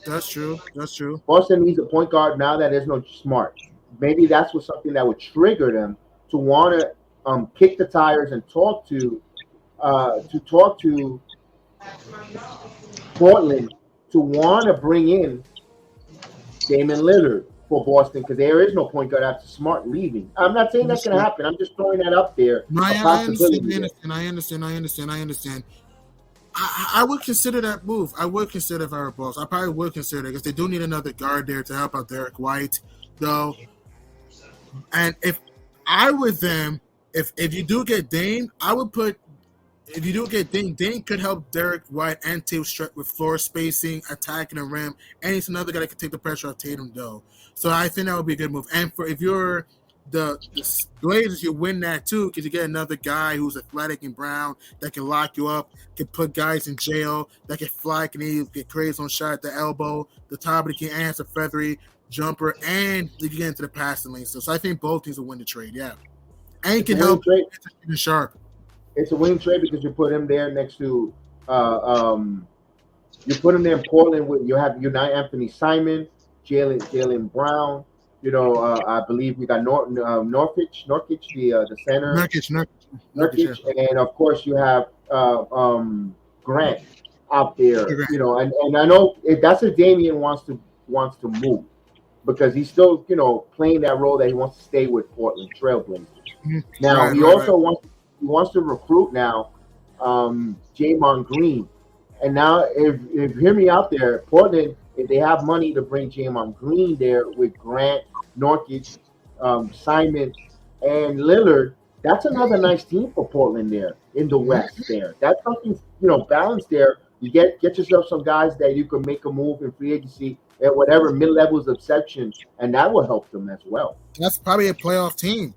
That's true. That's true. Boston needs a point guard now that there's no Smart. Maybe that's what something that would trigger them to want to kick the tires and talk to Portland to want to bring in Damian Lillard for Boston because there is no point guard after Smart leaving. I'm not saying that's going to happen. I'm just throwing that up there. No, I understand. I would consider that move. I would consider if I were Boston. I probably would consider it because they do need another guard there to help out Derek White, though. And if I were them, if you do get Dame, I would put. If you do get Dame could help Derek White and Tatum with floor spacing, attacking the rim, and he's another guy that can take the pressure off Tatum, though. So I think that would be a good move. And if you're the Blazers, you win that too because you get another guy who's athletic and brown that can lock you up, can put guys in jail, that can fly, can get crazy on shot at the elbow, the top of the key, and has a feathery jumper, and you can get into the passing lane. So I think both teams will win the trade, yeah. And can help Sharp. It's a winning trade because you put him there next to you put him there in Portland with you have Anthony Simon, Jaylen Brown. You know, I believe we got Nurkic, the center. Nurkic, and of course you have Grant out there. You know, and I know that's what Damian wants to move because he's still playing that role that he wants to stay with Portland Trailblazers. Now he also wants to recruit now Draymond Green, and now if hear me out there, Portland. If they have money to bring Draymond Green there with Grant, Nurkic, Simon, and Lillard, that's another nice team for Portland there in the West there. That's something, balanced there. You get yourself some guys that you can make a move in free agency at whatever mid-levels of section, and that will help them as well. That's probably a playoff team.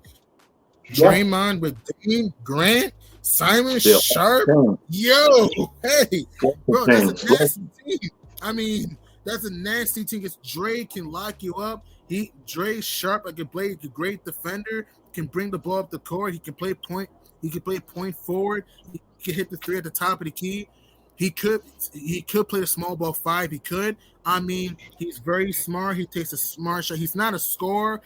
Draymond with Dame, Grant, Simon, Sharp. Yo, hey, bro, that's a nasty team. I mean, that's a nasty team because Dre can lock you up. Dre's sharp, like a great defender, can bring the ball up the court. He can play point. He can play point forward. He can hit the three at the top of the key. He could play the small ball five. He could. I mean, he's very smart. He takes a smart shot. He's not a scorer.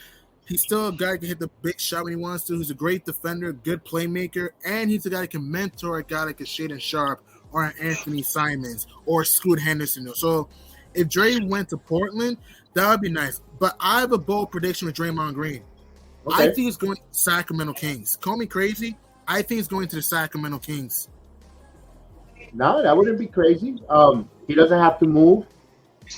He's still a guy who can hit the big shot when he wants to. He's a great defender, good playmaker, and he's a guy that can mentor a guy like a Shaedon Sharp or an Anthony Simons or Scoot Henderson. So if Dre went to Portland, that would be nice. But I have a bold prediction with Draymond Green. Okay. I think he's going to the Sacramento Kings. Call me crazy. I think he's going to the Sacramento Kings. No, that wouldn't be crazy. He doesn't have to move.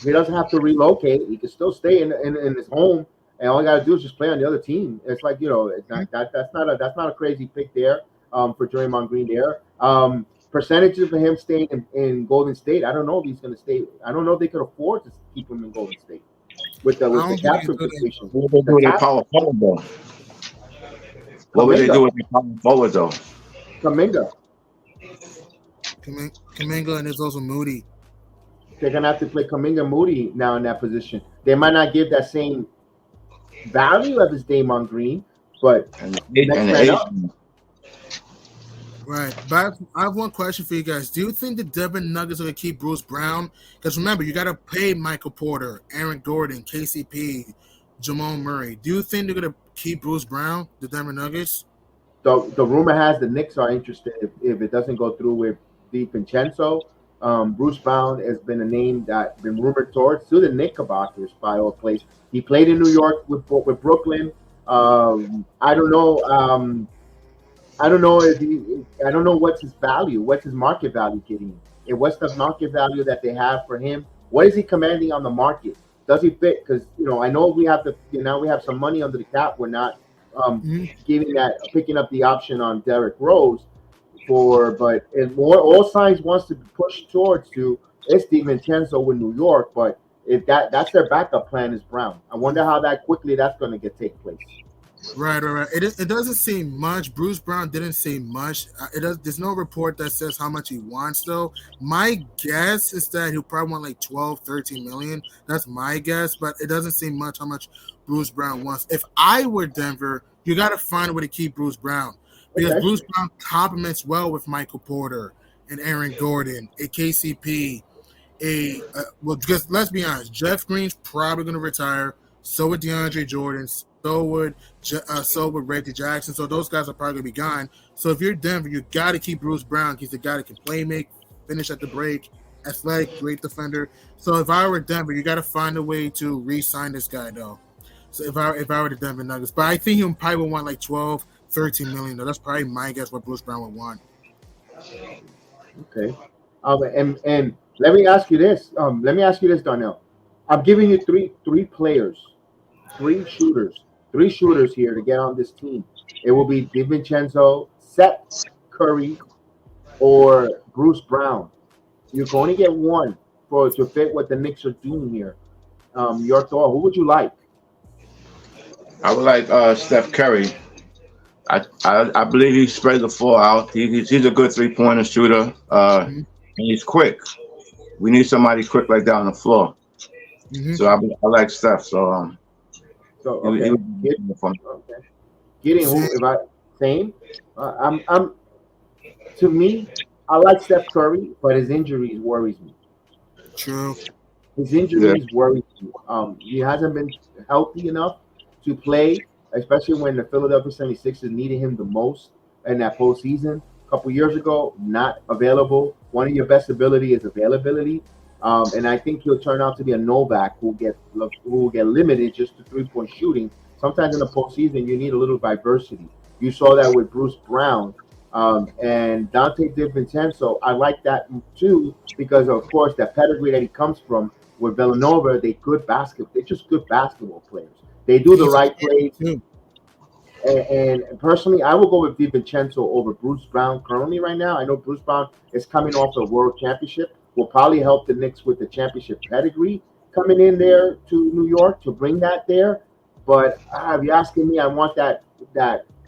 He doesn't have to relocate. He can still stay in his home, and all he got to do is just play on the other team. It's like it's not, that's not a crazy pick there for Draymond Green there. Percentages for him staying in Golden State, I don't know if he's going to stay. I don't know if they could afford to keep him in Golden State with the cap situation. What would they do with their power forward though? What would they do with their power forward though? Kuminga, and there's also Moody. They're going to have to play Kuminga Moody now in that position. They might not give that same value as Draymond Green, but Right. But I have one question for you guys. Do you think the Denver Nuggets are going to keep Bruce Brown? Because remember, you got to pay Michael Porter, Aaron Gordon, KCP, Jamal Murray. Do you think they're going to keep Bruce Brown, the Denver Nuggets? The rumor has the Knicks are interested if it doesn't go through with DiVincenzo. Bruce Brown has been a name that's been rumored towards to the Knickerbockers by all place. He played in New York with Brooklyn. I don't know. I don't know if I don't know what's his value. What's his market value getting? And what's the market value that they have for him? What is he commanding on the market? Does he fit? Because I know we have now we have some money under the cap. We're not picking up the option on Derrick Rose but all signs wants to be pushed towards it's DiVincenzo with New York, but if that's their backup plan is Brown. I wonder how that quickly that's going to take place. Right. It doesn't seem much. Bruce Brown didn't say much. There's no report that says how much he wants, though. My guess is that he'll probably want like 12, 13 million. That's my guess, but it doesn't seem much how much Bruce Brown wants. If I were Denver, you got to find a way to keep Bruce Brown because Bruce Brown complements well with Michael Porter and Aaron Gordon, a KCP, because let's be honest, Jeff Green's probably going to retire. So would DeAndre Jordan. So would Reggie Jackson. So those guys are probably going to be gone. So if you're Denver, you got to keep Bruce Brown. He's the guy that can play make, finish at the break, athletic, great defender. So if I were Denver, you got to find a way to re-sign this guy, though. So if I were the Denver Nuggets. But I think he probably would want like 12, 13 million, though. That's probably my guess what Bruce Brown would want. Okay. And let me ask you this. Darnell. I'm giving you three players, three shooters here to get on this team. It will be DiVincenzo, Seth Curry, or Bruce Brown. You can only get one to fit what the Knicks are doing here. Your thought? Who would you like? I would like Steph Curry. I believe he spreads the floor out. He's a good 3-pointer shooter. And he's quick. We need somebody quick like that on the floor. So I like Steph. So okay. Getting who? If I same, I'm. To me, I like Steph Curry, but his injuries worries me. True. His injuries worry me. He hasn't been healthy enough to play, especially when the Philadelphia 76ers needed him the most in that postseason. A couple years ago, not available. One of your best ability is availability. And I think he'll turn out to be a Novak who will get limited just to 3-point shooting. Sometimes in the postseason, you need a little diversity. You saw that with Bruce Brown and Donte DiVincenzo. I like that too because, of course, that pedigree that he comes from with Villanova. They're just good basketball players. They do the right plays. And personally, I will go with DiVincenzo over Bruce Brown currently right now. I know Bruce Brown is coming off the World Championship. Will probably help the Knicks with the championship pedigree coming in there to New York to bring that there. But if you're asking me, I want that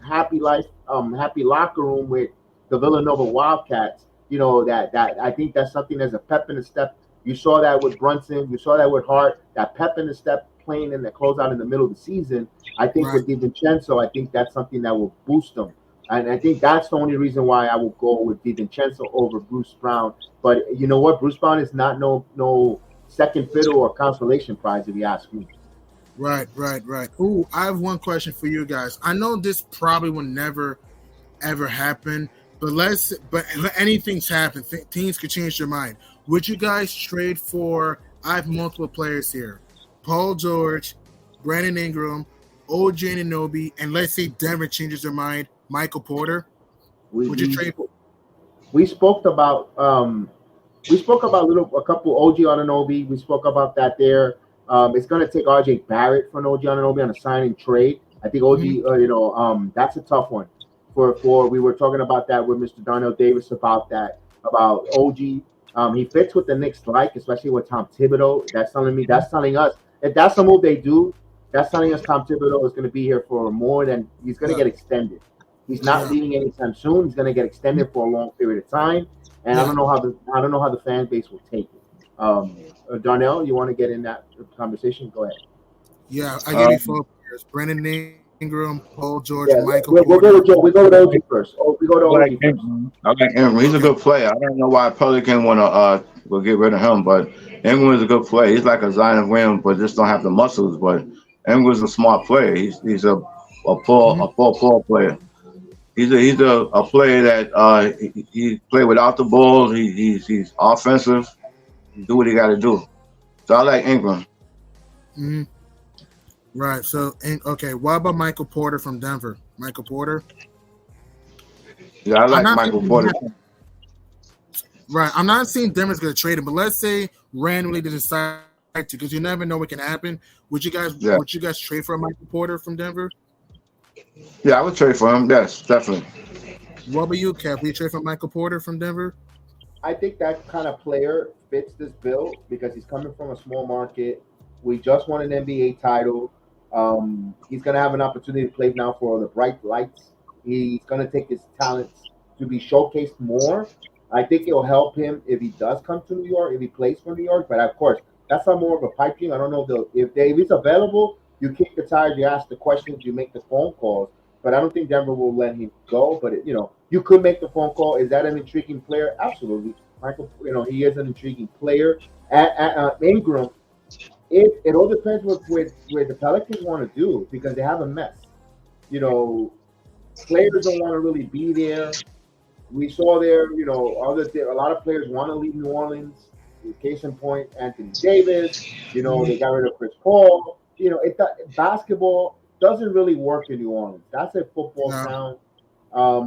happy life, happy locker room with the Villanova Wildcats. That I think that's something as a pep in the step. You saw that with Brunson. You saw that with Hart. That pep in the step playing in the closeout in the middle of the season. I think with DiVincenzo, I think that's something that will boost them. And I think that's the only reason why I will go with DiVincenzo over Bruce Brown. But you know what? Bruce Brown is not no second fiddle or consolation prize, if you ask me. Right. Ooh, I have one question for you guys. I know this probably will never, ever happen, but anything's happened. Teams could change their mind. Would you guys trade for? I have multiple players here: Paul George, Brandon Ingram, OG Anunoby, and let's say Denver changes their mind, Michael Porter. Would you trade? We spoke about a couple OG Anunoby. We spoke about that there. It's going to take RJ Barrett for an OG Anunoby on a signing trade. I think OG, that's a tough one. For we were talking about that with Mr. Darnell Davis about OG. He fits with the Knicks especially with Tom Thibodeau. That's telling us if that's the move they do. That's telling us Tom Thibodeau is going to be here for more than he's going to get extended. He's not leaving anytime soon. He's going to get extended for a long period of time, and I don't know how the fan base will take it. Darnell, you want to get in that conversation? Go ahead. Yeah, I give you 4 players: Brandon Ingram, Paul George, Yeah, Michael we'll Porter. go with Joe. We go to OG first. Oh, we go to I like OG first. Ingram. I like Ingram. He's a good player. I don't know why Pelican want to will get rid of him, but Ingram is a good player. He's like a Zion Williams, but just don't have the muscles. But Ingram's a smart player. He's a full player. He's a player that he play without the ball. He's offensive. He do what he got to do. So I like Ingram. Mm-hmm. Right. So, okay. What about Michael Porter from Denver? Michael Porter. Yeah, I like Michael Porter. Right. I'm not saying Denver's going to trade him, but let's say randomly they decide to, because you never know what can happen. Would you guys trade for Michael Porter from Denver? Yeah, I would trade for him. Yes, definitely. What about you, Kev? Would you trade for Michael Porter from Denver? I think that kind of player fits this bill because he's coming from a small market. We just won an NBA title. He's going to have an opportunity to play now for the bright lights. He's going to take his talents to be showcased more. I think it'll help him if he does come to New York, if he plays for New York. But of course, that's not more of a pipe dream. I don't know if he's available. You kick the tires, you ask the questions, you make the phone calls. But I don't think Denver will let him go. But you could make the phone call. Is that an intriguing player? Absolutely, Michael. He is an intriguing player. Ingram. It all depends what the Pelicans want to do because they have a mess. Players don't want to really be there. We saw there, a lot of players want to leave New Orleans. Case in point, Anthony Davis. They got rid of Chris Paul. Basketball doesn't really work in New Orleans. That's a football town.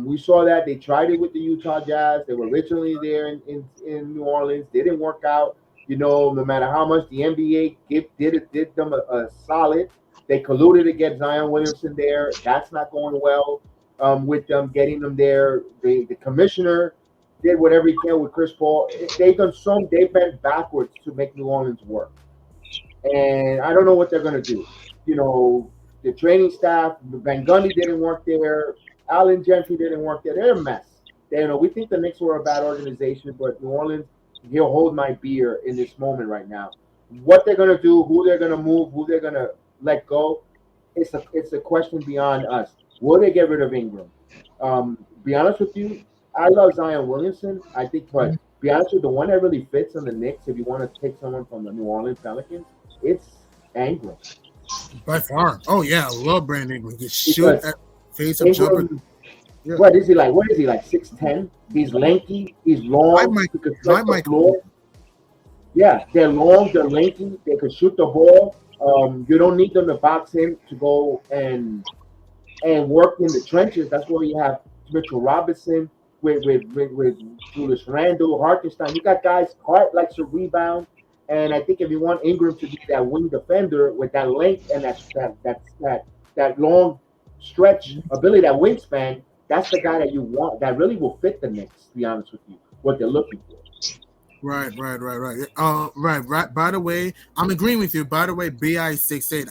We saw that they tried it with the Utah Jazz. They were originally there in New Orleans. They didn't work out. No matter how much the NBA did them a solid, they colluded to get Zion Williamson there. That's not going well with them getting them there. The commissioner did whatever he can with Chris Paul. They bent backwards to make New Orleans work. And I don't know what they're going to do. The training staff, Van Gundy didn't work there. Allen Gentry didn't work there. They're a mess. We think the Knicks were a bad organization, but New Orleans, he'll hold my beer in this moment right now. What they're going to do, who they're going to move, who they're going to let go, it's a question beyond us. Will they get rid of Ingram? Be honest with you, I love Zion Williamson. I think, but be honest with you, the one that really fits on the Knicks, if you want to take someone from the New Orleans Pelicans, it's Ingram. By far. Oh, yeah. I love Brandon Ingram. He shoot at face-up jumper. Yeah. What is he like? 6'10"? He's lanky. He's long. He could shoot the floor. Yeah, they're long. They're lanky. They could shoot the ball. You don't need them to box him to go and work in the trenches. That's where you have Mitchell Robinson with Julius Randle, Hartenstein. You got guys. Hart likes to rebound. And I think if you want Ingram to be that wing defender with that length and that long stretch ability, that wingspan, that's the guy that you want. That really will fit the Knicks, to be honest with you, what they're looking for. Right. Right. By the way, I'm agreeing with you. By the way, BI 6'8".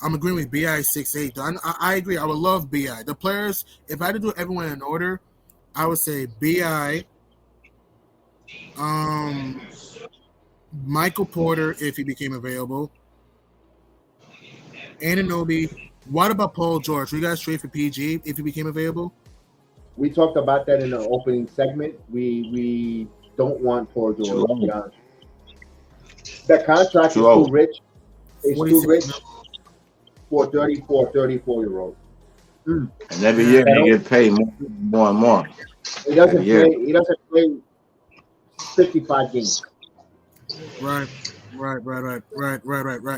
I'm agreeing with BI 6'8". I agree. I would love BI. The players, if I had to do everyone in order, I would say BI, Michael Porter if he became available, Anunoby. What about Paul George? You guys trade for PG if he became available? We talked about that in the opening segment. We don't want Paul George, to be honest. That contract is too rich. It's too rich for a 34-year-old. And every year they get paid more and more. He doesn't play 55 games. Right.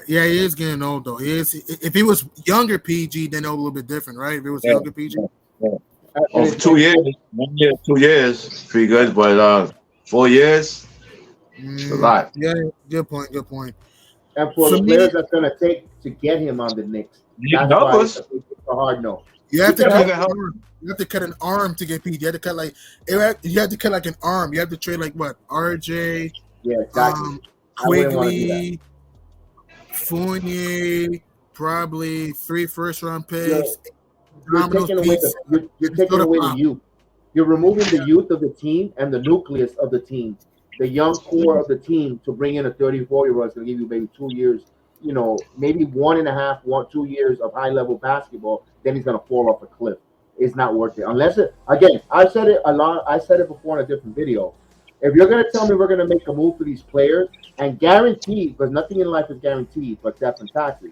Yeah, he is getting old though. He is. If he was younger PG, then a little bit different, right? If it was younger PG. Yeah. 2 years, 1 year, 2 years, pretty good. But 4 years, it's a lot. Yeah, good point. And for the players that's going to take to get him on the Knicks, that's why it's a hard no. You have to cut an arm to get PG. You have to cut like an arm. You have to trade like what? RJ. Yeah, exactly. Quigley, Fournier, probably 3 first-round picks. You're taking away the youth. You're removing the youth of the team and the nucleus of the team, the young core of the team, to bring in a 34-year-old that's going to give you maybe 2 years maybe 2 years of high level basketball, then he's gonna fall off a cliff. It's not worth it unless again. I've said it a lot. I said it before in a different video. If you're gonna tell me we're gonna make a move for these players and guaranteed, because nothing in life is guaranteed but death and taxes.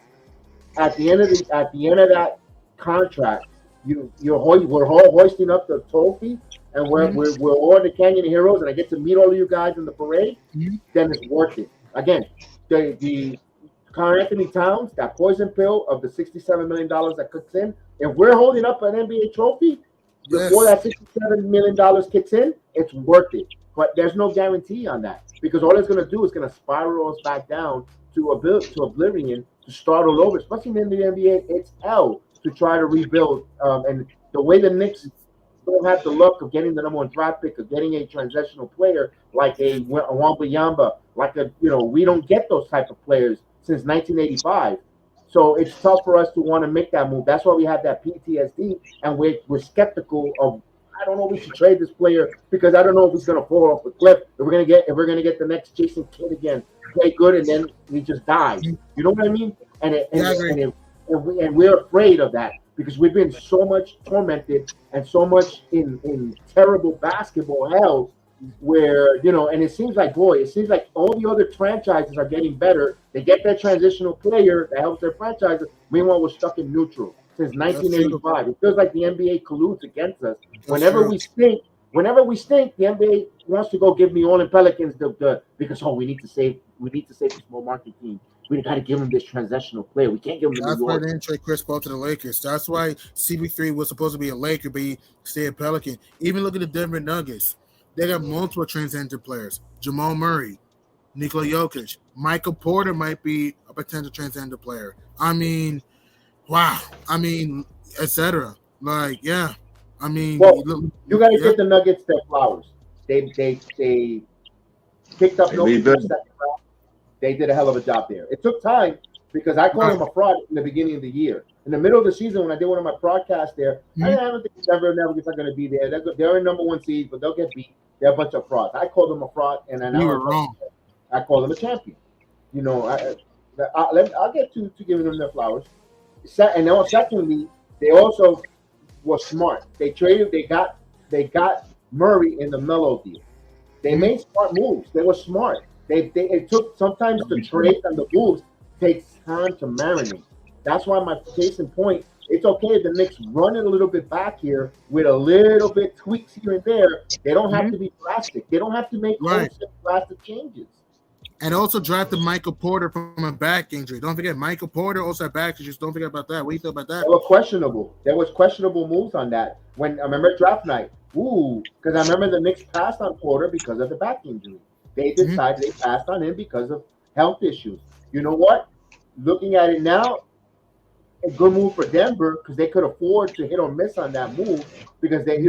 At the end of that contract, we're all hoisting up the trophy, and we're all the Canyon Heroes, and I get to meet all of you guys in the parade. Then it's worth it. Again, the Karl Anthony Towns, that poison pill of the $67 million that kicks in. If we're holding up an NBA trophy before that $67 million kicks in, it's worth it. But there's no guarantee on that, because all it's going to do is going to spiral us back down to oblivion, to start all over. Especially in the NBA, it's hell to try to rebuild. And the way the Knicks don't have the luck of getting the number 1 draft pick, of getting a transitional player like a Wembanyama, we don't get those type of players since 1985. So it's tough for us to want to make that move. That's why we have that PTSD, and we're skeptical of. I don't know if we should trade this player, because I don't know if he's going to fall off the cliff. If we're going to get the next Jason Kidd again, play good, and then he just dies. You know what I mean? And we're afraid of that, because we've been so much tormented and so much in terrible basketball hell, where and it seems like all the other franchises are getting better. They get that transitional player that helps their franchises. Meanwhile, we're stuck in neutral since 1985. It feels like the NBA colludes against us. Whenever we stink, the NBA wants to go give New Orleans Pelicans because we need to save the small market team. We got to give them this transitional player. We can't give them. That's why they didn't trade Chris Paul to the Lakers. That's why CB3 was supposed to be a Laker, but he stayed a Pelican. Even look at the Denver Nuggets. They got multiple transcendent players. Jamal Murray, Nikola Jokic, Michael Porter might be a potential transcendent player. I mean, wow. I mean, etc. Like, yeah. I mean, well, you got to give the Nuggets their flowers. They picked up Jokic in the second round. They did a hell of a job there. It took time, because I called him a fraud in the beginning of the year. In the middle of the season, when I did one of my broadcasts there, I don't think Denver Nuggets are going to be there. They're in number 1 seed, but they'll get beat. They're a bunch of frauds. I called them a fraud, and then you were wrong. I called them a champion. I'll get to giving them their flowers. And then secondly, they also were smart. They got Murray in the Melo deal. They made smart moves. They were smart. It took sometimes the trade and the moves takes time to marinate. That's why my case in point, it's okay if the Knicks run it a little bit back here with a little bit tweaks here and there. They don't have to be drastic. They don't have to make drastic changes. And also drafted Michael Porter from a back injury. Don't forget, Michael Porter also had back injuries. Don't forget about that. What do you think about that? They were questionable. There was questionable moves on that. When I remember draft night, because I remember the Knicks passed on Porter because of the back injury. They decided they passed on him because of health issues. You know what? Looking at it now, a good move for Denver, because they could afford to hit or miss on that move, because they,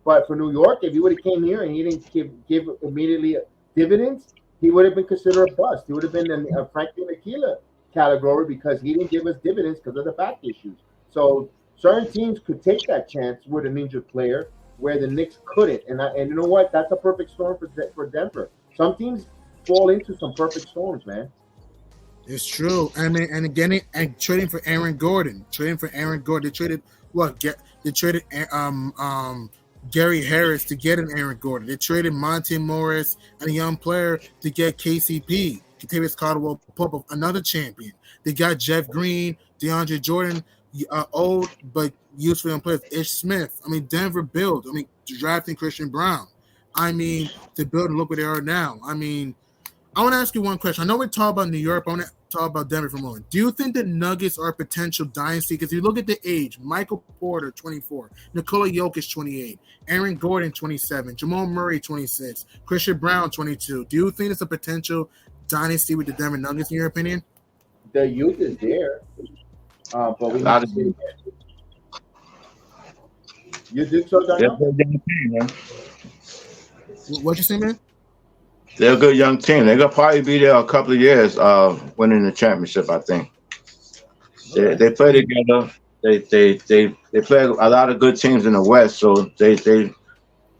but for New York, if he would have came here and he didn't give immediately dividends, he would have been considered a bust. He would have been in a Frankie Ntilikina category, because he didn't give us dividends because of the back issues. So certain teams could take that chance with an injured player, where the Knicks couldn't. And you know what? That's a perfect storm for Denver. Some teams fall into some perfect storms, man. It's true. I mean, and again, and trading for Aaron Gordon. They traded what? They traded Gary Harris to get an Aaron Gordon. They traded Monte Morris and a young player to get KCP, Kentavious Caldwell-Pope, another champion. They got Jeff Green, DeAndre Jordan, old but useful young players. Ish Smith. I mean, Denver built. I mean, drafting Christian Brown. I mean, to build and look where they are now. I mean, I want to ask you one question. I know we're talking about New York, but I want to talk about Denver for a moment. Do you think the Nuggets are a potential dynasty? Because you look at the age, Michael Porter, 24, Nikola Jokic, 28, Aaron Gordon, 27, Jamal Murray, 26, Christian Brown, 22. Do you think it's a potential dynasty with the Denver Nuggets, in your opinion? The youth is there, but we need to see it. You think so, Daniel? What you say, man? They're a good young team. They're gonna probably be there a couple of years, winning the championship. I think they play together. They play a lot of good teams in the West, so they're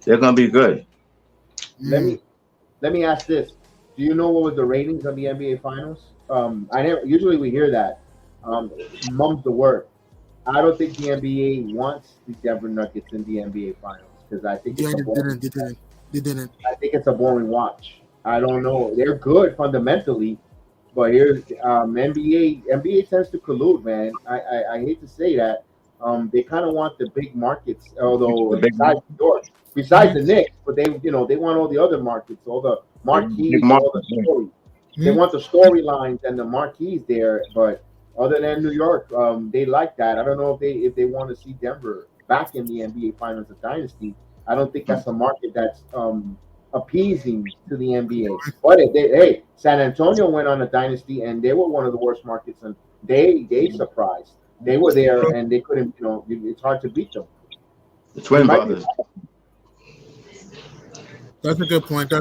gonna be good. Let me ask this: do you know what was the ratings of the NBA Finals I never usually we hear that. Mum's the word. I don't think the NBA wants the Denver Nuggets in the NBA Finals because I think it's they didn't. I think it's a boring watch. I don't know. They're good fundamentally, but here's NBA tends to collude, man. I hate to say that. They kind of want the big markets, although besides New York, besides the Knicks, but they want all the other markets, all the marquees, all the stories. They want the storylines and the marquees there, but other than New York, they like that. I don't know if they want to see Denver back in the NBA Finals of Dynasty. I don't think that's a market that's appeasing to the NBA. But hey, San Antonio went on a dynasty, and they were one of the worst markets, and they surprised. They were there, and they couldn't. It's hard to beat them. The Twin Brothers. That's a good point.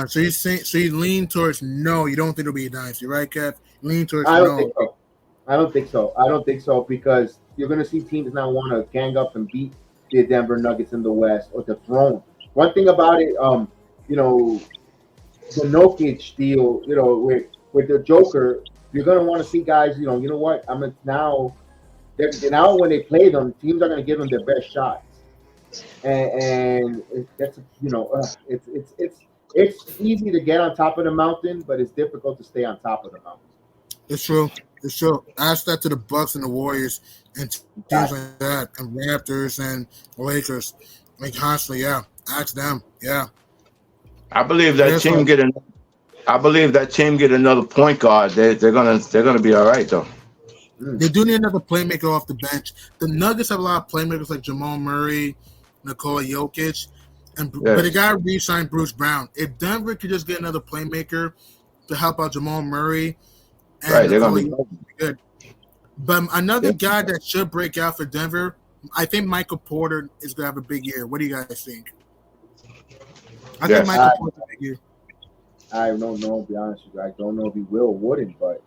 So you lean towards no. You don't think it'll be a dynasty, right, Kev? Lean towards I don't think so because you're going to see teams now want to gang up and beat the Denver Nuggets in the West or the throne. One thing about it, the Jokic deal, with the Joker, you're going to want to see guys, you know what? Now when they play them, teams are going to give them their best shots. And that's it's easy to get on top of the mountain, but it's difficult to stay on top of the mountain. It's true. Ask that to the Bucks and the Warriors and teams like that, and Raptors and Lakers, like constantly. Yeah, ask them. Yeah, I believe that team get another point guard. They're gonna be all right though. They do need another playmaker off the bench. The Nuggets have a lot of playmakers like Jamal Murray, Nikola Jokic, but they got to re-sign Bruce Brown. If Denver could just get another playmaker to help out Jamal Murray, and they're going to be good. But another guy that should break out for Denver, I think Michael Porter is going to have a big year. What do you guys think? I think Michael Porter's a big year. I don't know, to be honest with you. I don't know if he will or wouldn't, but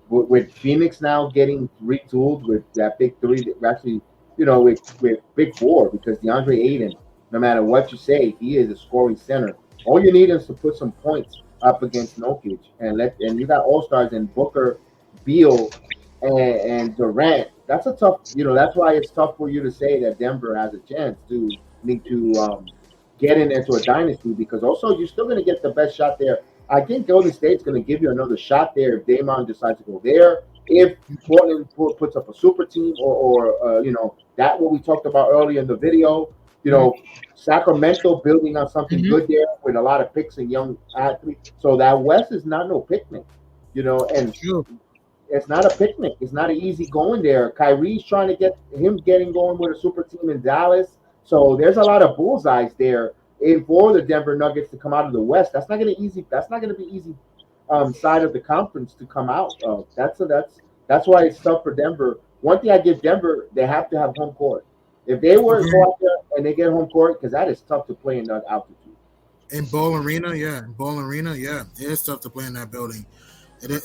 with Phoenix now getting retooled with that big three, actually, with big four, because DeAndre Ayton, no matter what you say, he is a scoring center. All you need is to put some points up against Jokic, and you got all-stars in Booker, Beal, and Durant. That's a tough, that's why it's tough for you to say that Denver has a chance to get into a dynasty, because also you're still going to get the best shot there. I think Golden State's going to give you another shot there if Draymond decides to go there. If Portland puts up a super team, or that what we talked about earlier in the video, Sacramento building on something good there with a lot of picks and young athletes. So that West is not no picnic, and it's not a picnic. It's not an easy going there. Kyrie's trying to get going with a super team in Dallas. So there's a lot of bullseyes there for the Denver Nuggets to come out of the West. That's not going to be easy side of the conference to come out of. That's why it's tough for Denver. One thing I give Denver, they have to have home court. If they were to go out there and they get home court, because that is tough to play in that altitude. In Bowl Arena, it is tough to play in that building.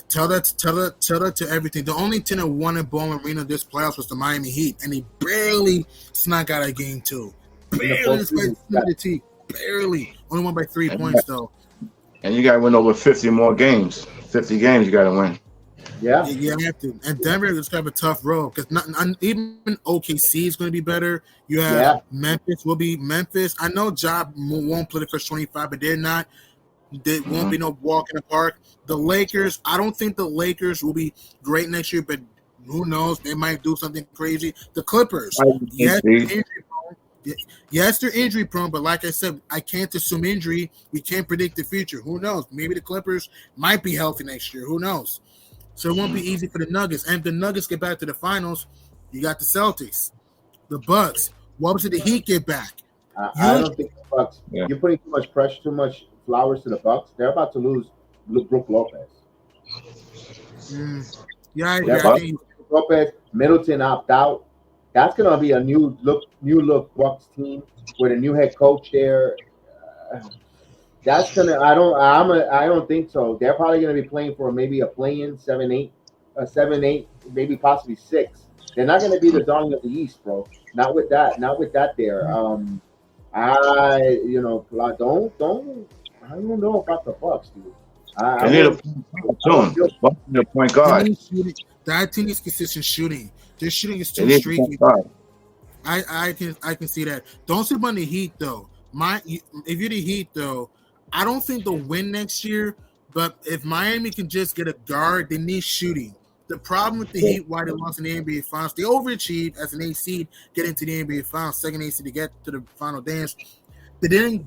Tell that to everything. The only team that won in Bowl Arena this playoffs was the Miami Heat, and they barely snuck out of game 2. Barely. Only won by 3 points, though. And you got to win over 50 more games. 50 games you got to win. Yeah, you have to. And Denver is going to have a tough road because even OKC is going to be better. You have Memphis will be Memphis. I know Job won't play the first 25, but they're not. There won't be no walk in the park. The Lakers, I don't think the Lakers will be great next year, but who knows? They might do something crazy. The Clippers, yes, they're injury prone, but like I said, I can't assume injury. We can't predict the future. Who knows? Maybe the Clippers might be healthy next year. Who knows? So it won't be easy for the Nuggets. And if the Nuggets get back to the finals, you got the Celtics, the Bucks. What was it the Heat get back? I don't think the Bucks. Yeah. You're putting too much pressure, too much flowers to the Bucks. They're about to lose Brook Lopez. I think Lopez, Middleton opt out. That's gonna be a new look Bucks team with a new head coach there. That's gonna. I don't think so. They're probably gonna be playing for maybe a play-in 7-8, maybe possibly 6. They're not gonna be the darling of the East, bro. Not with that. Not with that there. I don't know about the Bucks, dude. They need a point guard. That team needs consistent shooting. Their shooting is too They need a streaky. point guard. I can see that. Don't sleep on the Heat though. If you're the Heat though, I don't think they'll win next year. But if Miami can just get a guard, they need shooting. The problem with the Heat, why they lost in the NBA Finals, they overachieved as an 8 seed, get into the NBA Finals, second 8 seed to get to the final dance. They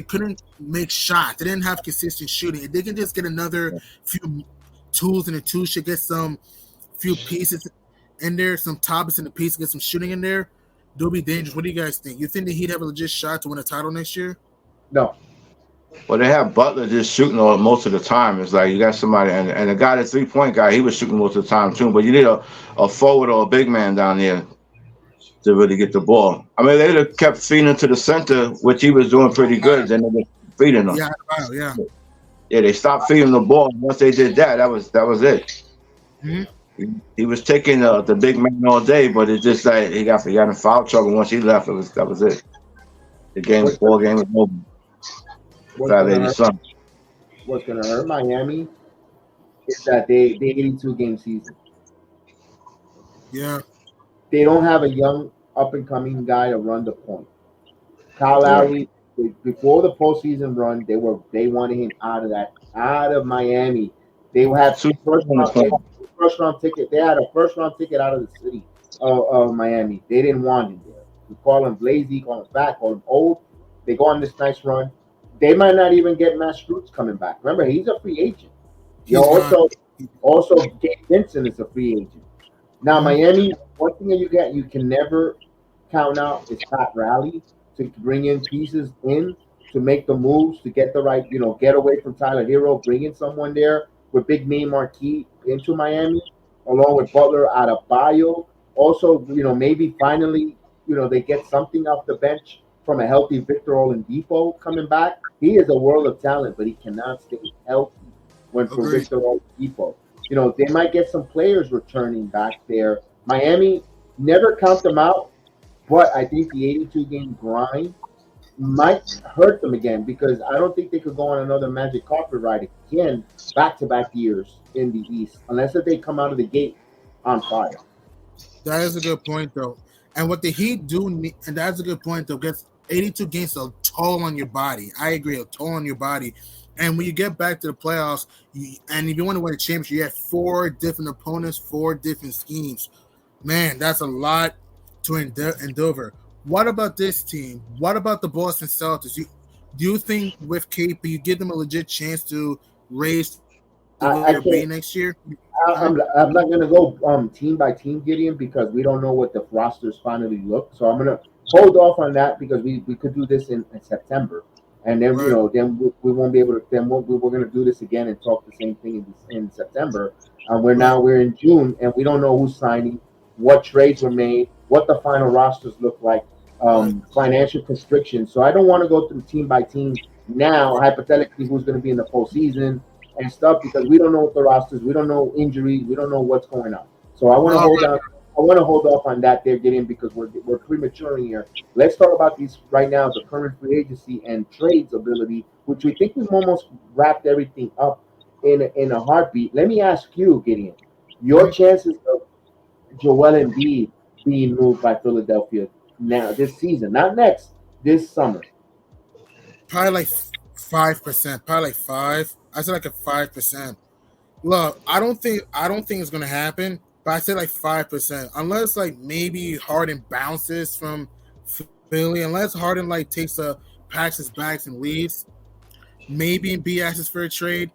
couldn't make shots. They didn't have consistent shooting. If they can just get another few tools in the tool shed, get some few pieces in there, some topics in the piece, get some shooting in there, they'll be dangerous. What do you guys think? You think the Heat have a legit shot to win a title next year? No. Well, they have Butler just shooting most of the time. It's like you got somebody, and the guy, the 3-point guy, he was shooting most of the time too. But you need a forward or a big man down there to really get the ball. I mean, they'd have kept feeding to the center, which he was doing pretty good. Then they were feeding them. Yeah. Yeah, they stopped feeding the ball. Once they did that, that was it. Mm-hmm. He was taking the big man all day, but it's just like he got in foul trouble once he left. That was it. The ball game was over. What's going to hurt Miami is that they 82-game season. Yeah. They don't have a young, up-and-coming guy to run the point. Kyle Lowry, before the postseason run, they wanted him out of Miami. They had first round ticket. They had a first round ticket out of the city of Miami. They didn't want him there. We call him lazy, call him fat, call him old. They go on this nice run. They might not even get Matt Strus coming back. Remember, he's a free agent. Also, Gabe Vincent is a free agent. Now, Miami, one thing that you can never count out is Pat Riley to bring in pieces in to make the moves to get the right, get away from Tyler Hero, bring in someone there with big name marquee into Miami, along with Butler Adebayo. Also, maybe finally, they get something off the bench from a healthy Victor Oladipo coming back. He is a world of talent, but he cannot stay healthy for Victor Oladipo. They might get some players returning back there. Miami, never count them out, but I think the 82-game grind might hurt them again because I don't think they could go on another magic carpet ride again back-to-back years in the East unless they come out of the gate on fire. That is a good point, though. And what the Heat do, and that's a good point, though, gets 82 games a toll on your body. I agree, a toll on your body. And when you get back to the playoffs, and if you want to win a championship, you have 4 different opponents, 4 different schemes. Man, that's a lot to endure. What about this team? What about the Boston Celtics? Do you think with KP, you give them a legit chance to raise the bay next year? I'm not going to go team by team, Gideon, because we don't know what the rosters finally look. So I'm going to hold off on that because we could do this in September. And then, then we won't be able to, then we're going to do this again and talk the same thing in September. We're in June and we don't know who's signing, what trades were made, what the final rosters look like, financial constrictions. So I don't want to go through team by team now, hypothetically, who's going to be in the postseason and stuff, because we don't know what the rosters, we don't know injuries, we don't know what's going on. So I want to hold off on that there, Gideon, because we're premature here. Let's talk about these right now, the current free agency and trades ability, which we think we've almost wrapped everything up in a heartbeat. Let me ask you, Gideon, your chances of Joel Embiid being moved by Philadelphia now this season, not next, this summer. Probably like 5%, probably like 5. I said like a 5%. Look, I don't think it's gonna happen, but I said like 5%. Unless like maybe Harden bounces from Philly, unless Harden like packs his bags and leaves, maybe Embiid asks for a trade.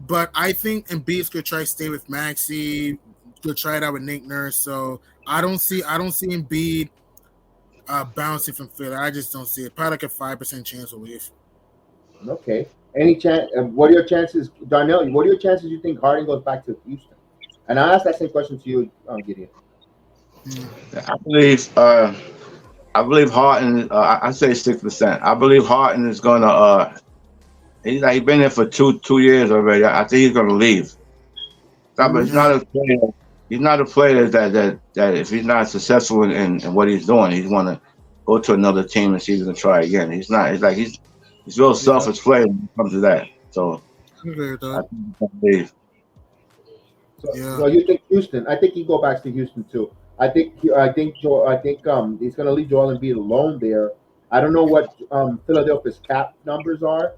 But I think Embiid's gonna try to stay with Maxey, gonna try it out with Nick Nurse. So I don't see Embiid bouncing from Philly. I just don't see it. Probably like a 5% chance to leave. Okay. Any chance? What are your chances, Darnell? What are your chances you think Harden goes back to Houston? And I'll ask that same question to you, Gideon. I believe Harden. I say 6%. I believe Harden is gonna. He's been there for two years already. I think he's gonna leave. But he's not a player. He's not a player that if he's not successful in what he's doing, he's want to go to another team and see if he can try again. He's not. He's real selfish player when it comes to that. So So you think Houston? I think he go back to Houston too. I think he's going to leave Joel Embiid alone there. I don't know what Philadelphia's cap numbers are.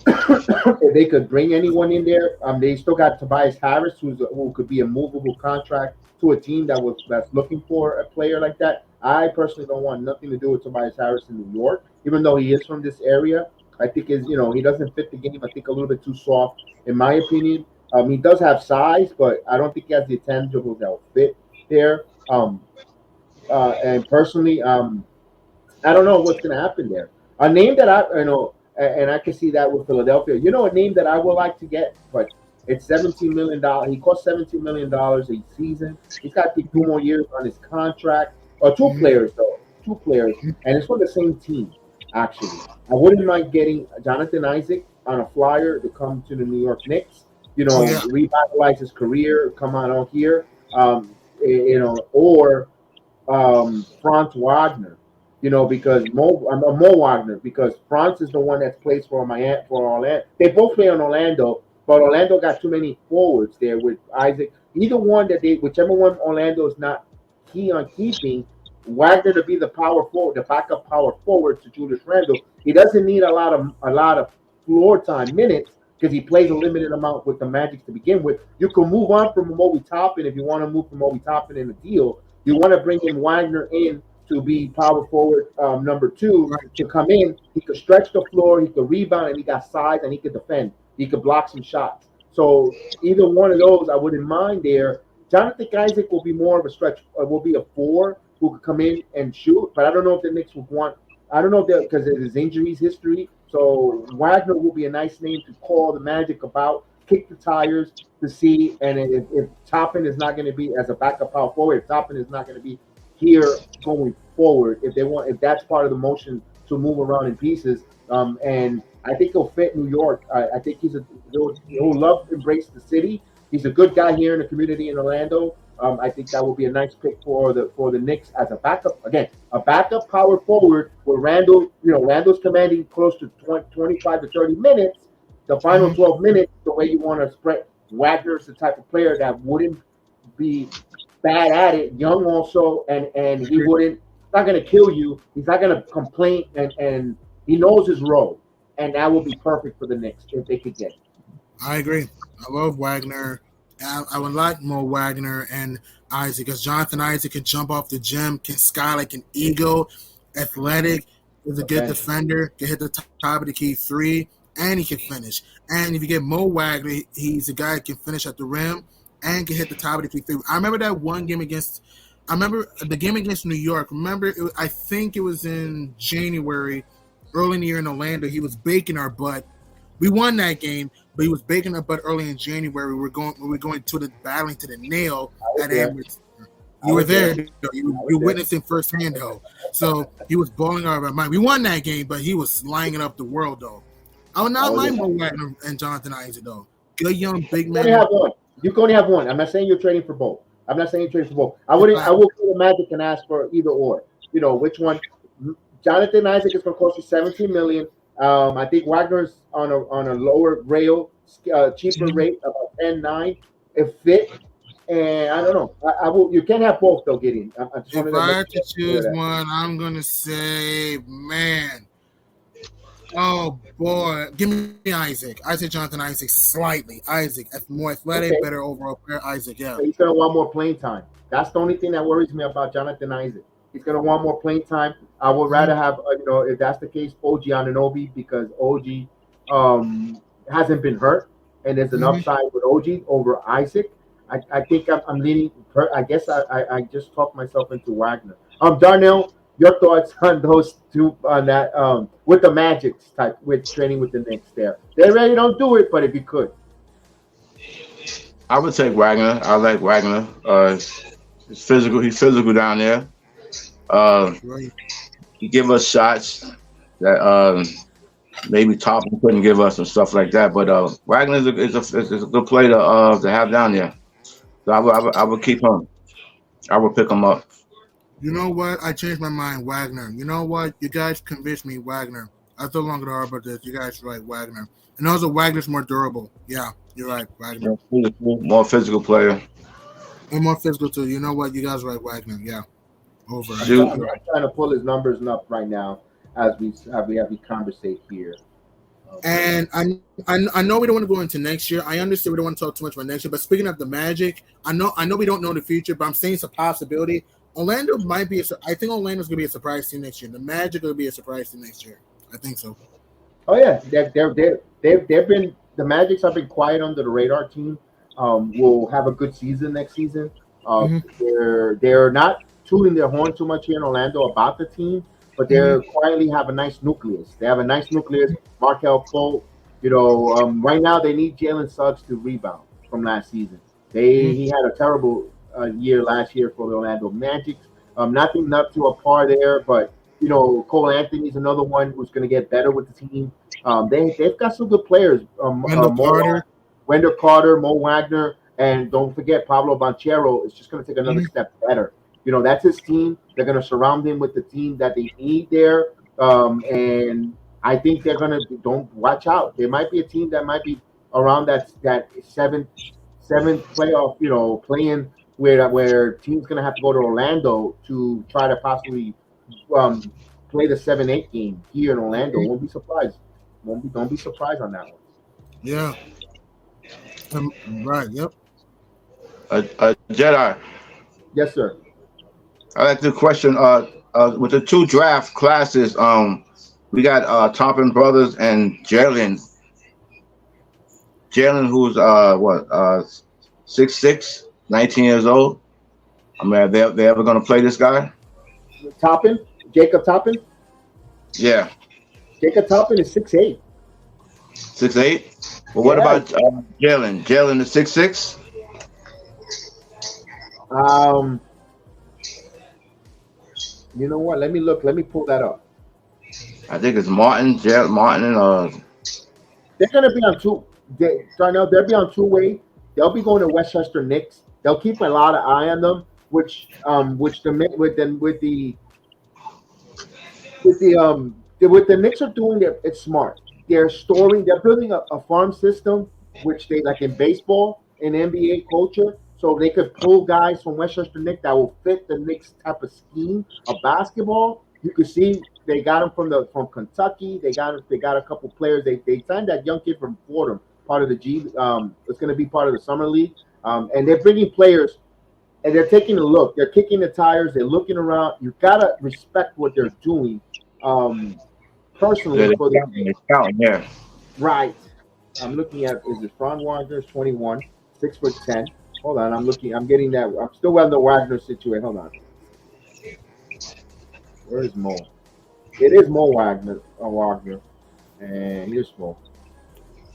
If they could bring anyone in there, they still got Tobias Harris, who could be a movable contract to a team that's looking for a player like that. I personally don't want nothing to do with Tobias Harris in New York, even though he is from this area. I think he doesn't fit the game. I think a little bit too soft, in my opinion. He does have size, but I don't think he has the intangibles that will fit there. And personally, I don't know what's going to happen there. A name that and I can see that with Philadelphia. A name that I would like to get, but it's $17 million. He costs $17 million a season. He's got 2 more years on his contract. Or 2 players, though. 2 players. And it's for the same team, actually. I wouldn't mind getting Jonathan Isaac on a flyer to come to the New York Knicks. Revitalize his career, come out here. Or Franz Wagner. Because Mo Wagner, because Franz is the one that's plays for Orlando. They both play on Orlando, but Orlando got too many forwards there with Isaac. Either one whichever one Orlando is not key on keeping, Wagner to be the power forward, the backup power forward to Julius Randle. He doesn't need a lot of floor time minutes because he plays a limited amount with the Magic to begin with. You can move on from Obi Toppin if you want to move from Obi Toppin in a deal. You want to bring in Wagner in to be power forward number 2 to come in. He could stretch the floor, he could rebound, and he got size, and he could defend. He could block some shots. So either one of those, I wouldn't mind there. Jonathan Isaac will be more of a stretch, will be a 4 who could come in and shoot, but I don't know if the Knicks would want. I don't know if because of his injuries history. So Wagner will be a nice name to call the Magic about, kick the tires to see, and if Toppin is not going to be as a backup power forward, if Toppin is not going to be here going forward, if that's part of the motion to move around in pieces, and I think he'll fit New York. I think he'll love to embrace the city. He's a good guy here in the community in Orlando. I think that will be a nice pick for the Knicks as a backup. Again, a backup power forward where Randall's commanding close to 25 to 30 minutes. The final 12 minutes, the way you want to spread. Wagner's the type of player that wouldn't be bad at it, young also, and he wouldn't. Not going to kill you. He's not going to complain, and he knows his role, and that would be perfect for the Knicks if they could get it. I agree. I love Wagner. I would like more Wagner and Isaac, because Jonathan Isaac can jump off the gym, can sky like an eagle, athletic, is a good defender, can hit the top of the key 3, and he can finish. And if you get Mo Wagner, he's a guy that can finish at the rim and can hit the top of the key 3. I remember that one game the game against New York. I think it was in January, early in the year in Orlando. He was baking our butt. We won that game, but he was baking our butt early in January. We were going to the battling to the nail at Amherst. You were there. You witnessed it firsthand, though. So he was balling out of our mind. We won that game, but he was lining up the world, though. I would not mind Mo Wagner and Jonathan Isaac, though. Good young big man. You can only have one. I'm not saying you're trading for both. I'm not saying you're trading for both. I will go to Magic and ask for either or. Which one? Jonathan Isaac is going to cost you $17 million. I think Wagner's on a lower rail, cheaper rate, about 10-9. If fit, and I don't know. You can't have both though, Gideon. If I had to choose one, I'm gonna say, man. Oh boy, give me Isaac. I say Jonathan Isaac slightly. Isaac, more athletic, better overall player. Isaac, yeah. He's gonna want more playing time. That's the only thing that worries me about Jonathan Isaac. He's gonna want more playing time. I would rather have, if that's the case, OG Anunoby, because OG hasn't been hurt, and there's an upside with OG over Isaac. I think I'm leaning. I guess I just talked myself into Wagner. Darnell, your thoughts on those two on that with the Magic type with training with the Knicks there? They really don't do it, but if you could, I would take Wagner. I like Wagner. He's physical down there. He give us shots that maybe Toppin couldn't give us and stuff like that. But Wagner is a good player to have down there. So I would keep him. I would pick him up. You know what? I changed my mind, Wagner. You know what? You guys convinced me, Wagner. I throw longer to Arbor. You guys are right, Wagner. And also Wagner's more durable. Yeah, you're right, Wagner. More physical player. And more physical too. You know what? You guys are right, Wagner. Yeah. Over. I'm trying to pull his numbers up right now as we conversate here. And I know we don't want to go into next year. I understand we don't want to talk too much about next year. But speaking of the Magic, I know we don't know the future, but I'm saying it's a possibility. Orlando might be. I think Orlando's going to be a surprise team next year. The Magic will be a surprise team next year. I think so. Oh yeah, they've been the Magics have been quiet under the radar team. Will have a good season next season. They're not tooting their horn too much here in Orlando about the team, but they quietly have a nice nucleus. They have a nice nucleus. Markel Fultz, right now they need Jalen Suggs to rebound from last season. He had a terrible year last year for the Orlando Magic. Nothing up to a par there, but Cole Anthony's another one who's going to get better with the team. They've got some good players. Wendell Carter, Mo Wagner, and don't forget Pablo Banchero is just going to take another step better. That's his team. They're going to surround him with the team that they need there. And I think they're going to don't watch out. There might be a team that might be around that seventh playoff, playing where teams going to have to go to Orlando to try to possibly play the 7-8 game here in Orlando. Won't be surprised. Don't be surprised on that one. Yeah. Right. Yep. Jedi. Yes, sir. I like the question. With the two draft classes, we got Toppin Brothers and Jalen. Jalen, who's 6'6", 19 years old. I mean, are they ever going to play this guy? Toppin? Jacob Toppin? Yeah. Jacob Toppin is 6'8". 6'8"? Well, what about Jalen? Jalen is 6'6"? You know what? Let me look. Let me pull that up. I think it's Martin, and they're going to be on two. They'll be on two-way. They'll be going to Westchester Knicks. They'll keep a lot of eye on them, which the Knicks are doing. It's smart. They're building a farm system, which they like in baseball and NBA culture. So they could pull guys from Westchester Knicks that will fit the Knicks type of scheme of basketball. You can see they got them from Kentucky. They got a couple players. They signed that young kid from Fordham, part of the G. It's going to be part of the summer league. And they're bringing players, and they're taking a look. They're kicking the tires. They're looking around. You gotta respect what they're doing. Personally, for the right. I'm looking at is it Franz Wagner's 21, 6'10". Hold on, I'm getting that. I'm still on the Wagner situation. Hold on. Where is Mo? It is Mo Wagner. And here's Mo.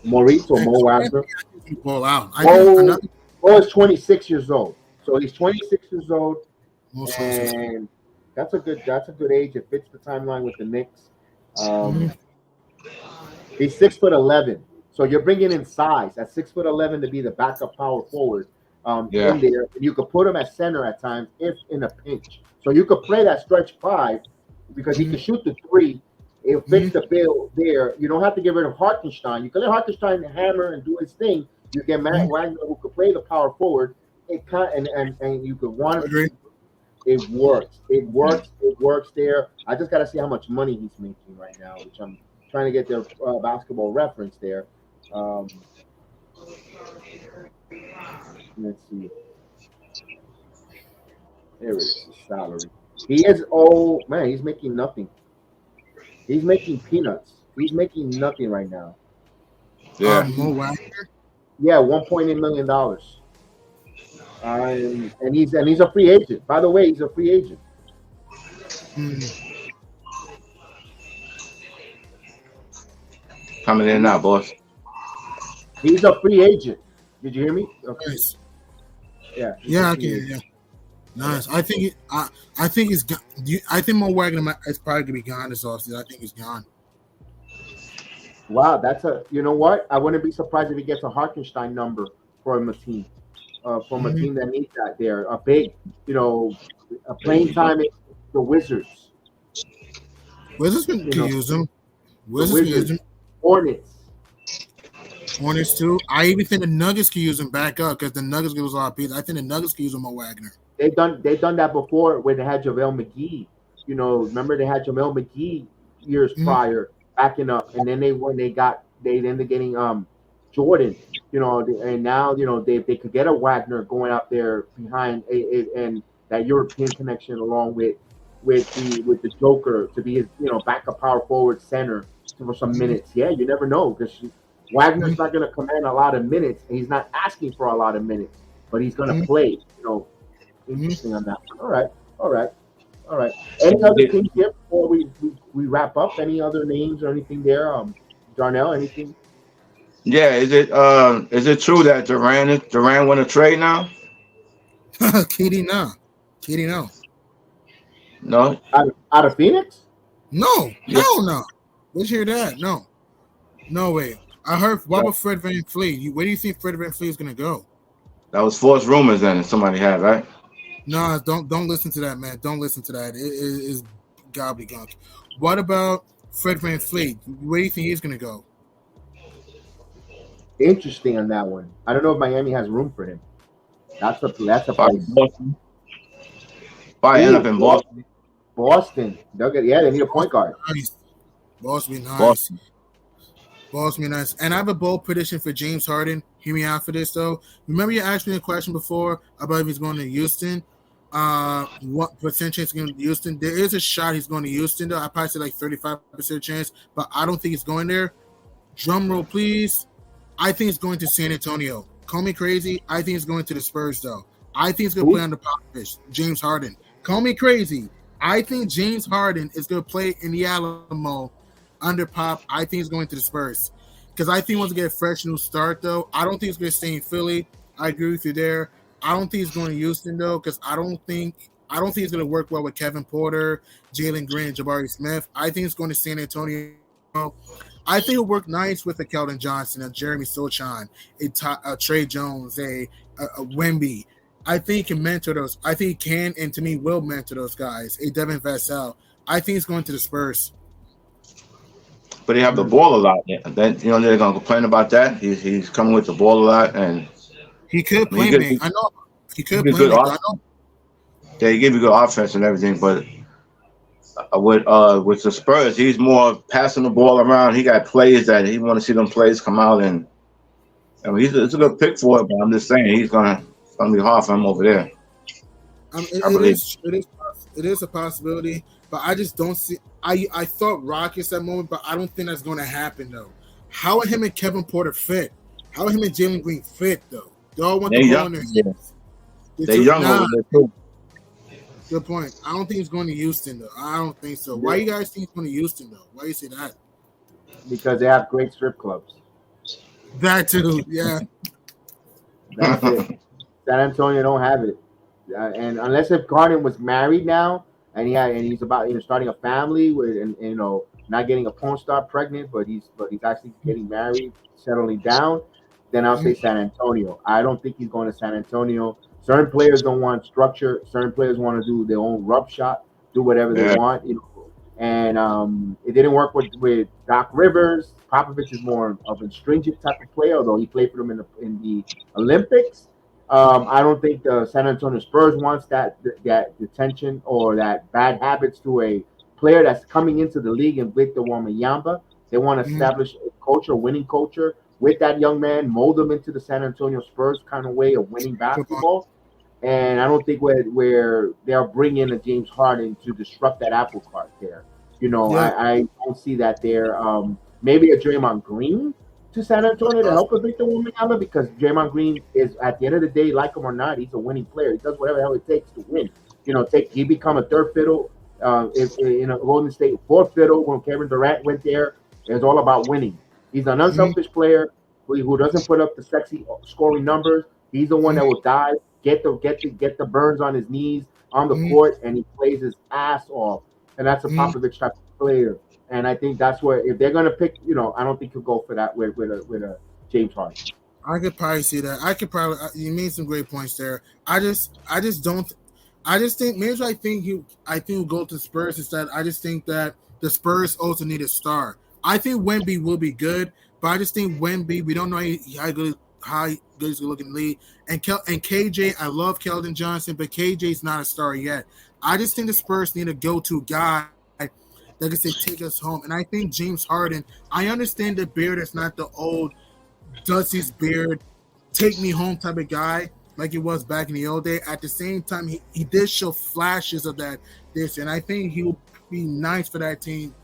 Maurice or Mo Wagner. Mo is 26 years old. So he's 26 years old, and that's a good age. It fits the timeline with the Knicks. He's 6'11". So you're bringing in size at 6'11" to be the backup power forward. In there, you could put him at center at times if in a pinch. So you could play that stretch five because he can shoot the three. It fits the bill there. You don't have to get rid of Hartenstein. You can let Hartenstein hammer and do his thing. You get Matt Wagner who could play the power forward. And you could want it. It works. It works there. I just got to see how much money he's making right now, which I'm trying to get their basketball reference there. Let's see. There it is, his salary. He is old, man. He's making nothing. He's making peanuts. He's making nothing right now. Yeah. Yeah, $1.8 million. And he's a free agent. By the way, he's a free agent. Coming in now, boss. He's a free agent. Did you hear me? Okay. Nice. Yeah. Yeah, I can. Yeah. Nice. I think he's gone. I think Mo Wagner is probably gonna be gone this offseason. I think he's gone. Wow, you know what? I wouldn't be surprised if he gets a Hartenstein number from a team. From a team that needs that there. A big, a playing time in the Wizards. Wizards can use him. Wizards can use him. Hornets too. I even think the Nuggets can use him back up because the Nuggets give us a lot of pieces. I think the Nuggets can use him on Wagner. They've done that before when they had JaVale McGee. You know, remember they had JaVale McGee years prior backing up, and then they ended up getting Jordan. You know, and now you know they could get a Wagner going out there behind and that European connection along with the Joker to be his backup power forward center for some minutes. Yeah, you never know because Wagner's not going to command a lot of minutes, and he's not asking for a lot of minutes, but he's going to play. You know, interesting on that. All right. Any other things here before we wrap up? Any other names or anything there? Darnell, anything? Yeah, is it true that Durant want to trade now? KD no. No. Out of Phoenix? No, hell no. Let's hear that. No way. I heard. What about Fred VanVleet? Where do you think Fred VanVleet is going to go? That was false rumors then somebody had, right? No, don't listen to that, man. Don't listen to that. It is gobbledygook. What about Fred VanVleet? Where do you think he's going to go? Interesting on that one. I don't know if Miami has room for him. That's a place. Boston. Probably end up in Boston. Boston. They need a point guard. Nice. Boston be nice. Boston be nice. And I have a bold prediction for James Harden. Hear me out for this, though. Remember you asked me a question before about if he's going to Houston. What percent chance he's going to Houston? There is a shot he's going to Houston, though. I probably say like 35% chance, but I don't think he's going there. Drum roll, please. I think it's going to San Antonio. Call me crazy. I think it's going to the Spurs, though. I think it's going to play on the Popovich. James Harden. Call me crazy. I think James Harden is going to play in the Alamo under Pop. I think he's going to the Spurs because I think he wants to get a fresh new start, though. I don't think he's going to stay in Philly. I agree with you there. I don't think he's going to Houston, though, because I don't think it's going to work well with Kevin Porter, Jalen Green, Jabari Smith. I think it's going to San Antonio. I think it'll work nice with a Keldon Johnson, a Jeremy Sochan, a Trey Jones, a Wemby. I think he can mentor those. I think he can, and to me, will mentor those guys. A Devin Vassell. I think he's going to the Spurs. But they have the ball a lot. Then they're gonna complain about that. He's coming with the ball a lot, and he could play me. I know he could play me. I know. Yeah, he give you good offense and everything, but with the Spurs, he's more passing the ball around. He got plays that he want to see them plays come out, and I mean, it's a good pick for it. But I'm just saying it's gonna be hard for him over there. It is a possibility, but I just don't see. I thought Rockets that moment, but I don't think that's going to happen though. How are him and Kevin Porter fit? How are him and Jalen Green fit though? They all want the ball in their hands. They're young over there too. Good point. I don't think he's going to Houston though. I don't think so. Why you guys think he's going to Houston though? Why you say that? Because they have great strip clubs. That too, yeah. That's it. San Antonio don't have it, and unless if Harden was married now, and he's about starting a family with and not getting a porn star pregnant, but he's actually getting married, settling down, then I'll say San Antonio. I don't think he's going to San Antonio. Certain players don't want structure. Certain players want to do their own rub shot, do whatever they want, And it didn't work with Doc Rivers. Popovich is more of a stringent type of player, although he played for them in the Olympics. I don't think the San Antonio Spurs wants that detention or that bad habits to a player that's coming into the league and Victor Wembanyama. They want to establish a winning culture with that young man, mold him into the San Antonio Spurs kind of way of winning basketball. And I don't think where they'll bring in a James Harden to disrupt that apple cart there. I don't see that there. Maybe a Draymond Green to San Antonio to help with Victor Wembanyama because Draymond Green is, at the end of the day, like him or not, he's a winning player. He does whatever the hell it takes to win. He become a third fiddle. If in a Golden State fourth fiddle when Kevin Durant went there, it's all about winning. He's an unselfish player who doesn't put up the sexy scoring numbers. He's the one that will dive, get the burns on his knees on the court, and he plays his ass off. And that's a Popovich type of player. And I think that's where if they're gonna pick, I don't think he'll go for that with a James Harden. I could probably see that. You made some great points there. I just think maybe I think he'll go to Spurs instead. I just think that the Spurs also need a star. I think Wemby will be good, but I just think Wemby, we don't know how good he's looking in the league. And KJ, I love Keldon Johnson, but KJ's not a star yet. I just think the Spurs need a go-to guy that can say take us home. And I think James Harden, I understand the beard is not the old Dusty's beard, take me home type of guy like it was back in the old day. At the same time, he did show flashes of that this year, and I think he will be nice for that team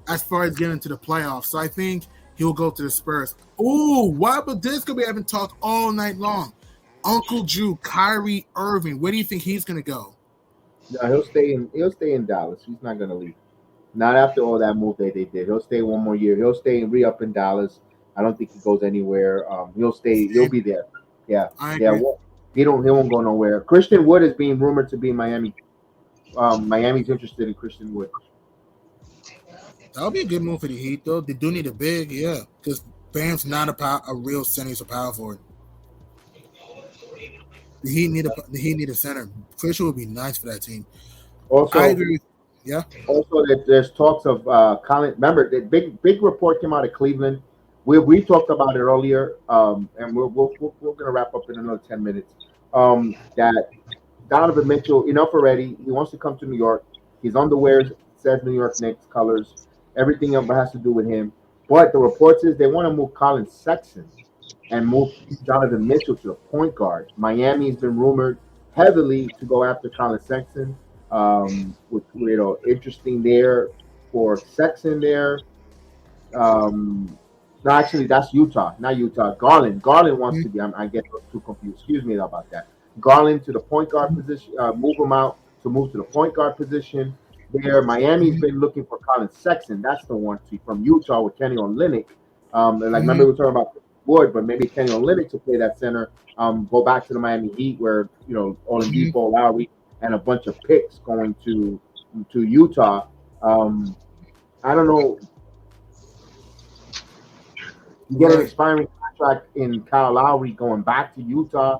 as far as getting to the playoffs. So I think he'll go to the Spurs. Ooh, what about this? Because we haven't talked all night long. Uncle Drew, Kyrie Irving, where do you think he's going to go? No, he'll stay in Dallas. He's not going to leave. Not after all that move they did. He'll stay one more year. He'll stay and re-up in Dallas. I don't think he goes anywhere. He'll stay. He'll be there. Yeah. He won't go nowhere. Christian Wood is being rumored to be in Miami. Miami's interested in Christian Wood. That would be a good move for the Heat, though. They do need a big, yeah, because Bam's not a real center. He's a power forward. The Heat need a center. Christian would be nice for that team. Also, I agree. Yeah. Also, there's talks of Colin. Remember, the big report came out of Cleveland. We talked about it earlier, and we're going to wrap up in another 10 minutes. That Donovan Mitchell, enough already. He wants to come to New York. His underwear says New York Knicks colors. Everything else has to do with him. But the reports is they want to move Colin Sexton and move Donovan Mitchell to the point guard. Miami's been rumored heavily to go after Colin Sexton. Which, interesting there for Sexton there. No, actually, that's Utah, not Utah. Garland wants to be. I get too confused. Excuse me about that. Garland to the point guard position. Move him out to move to the point guard position. There, Miami's been looking for Colin Sexton. That's the one from Utah with Kenny Olynyk. Remember we were talking about Wood, but maybe Kenny Olynyk to play that center. Go back to the Miami Heat where Oladipo, Lowry, and a bunch of picks going to Utah. I don't know. You get an expiring contract in Kyle Lowry going back to Utah,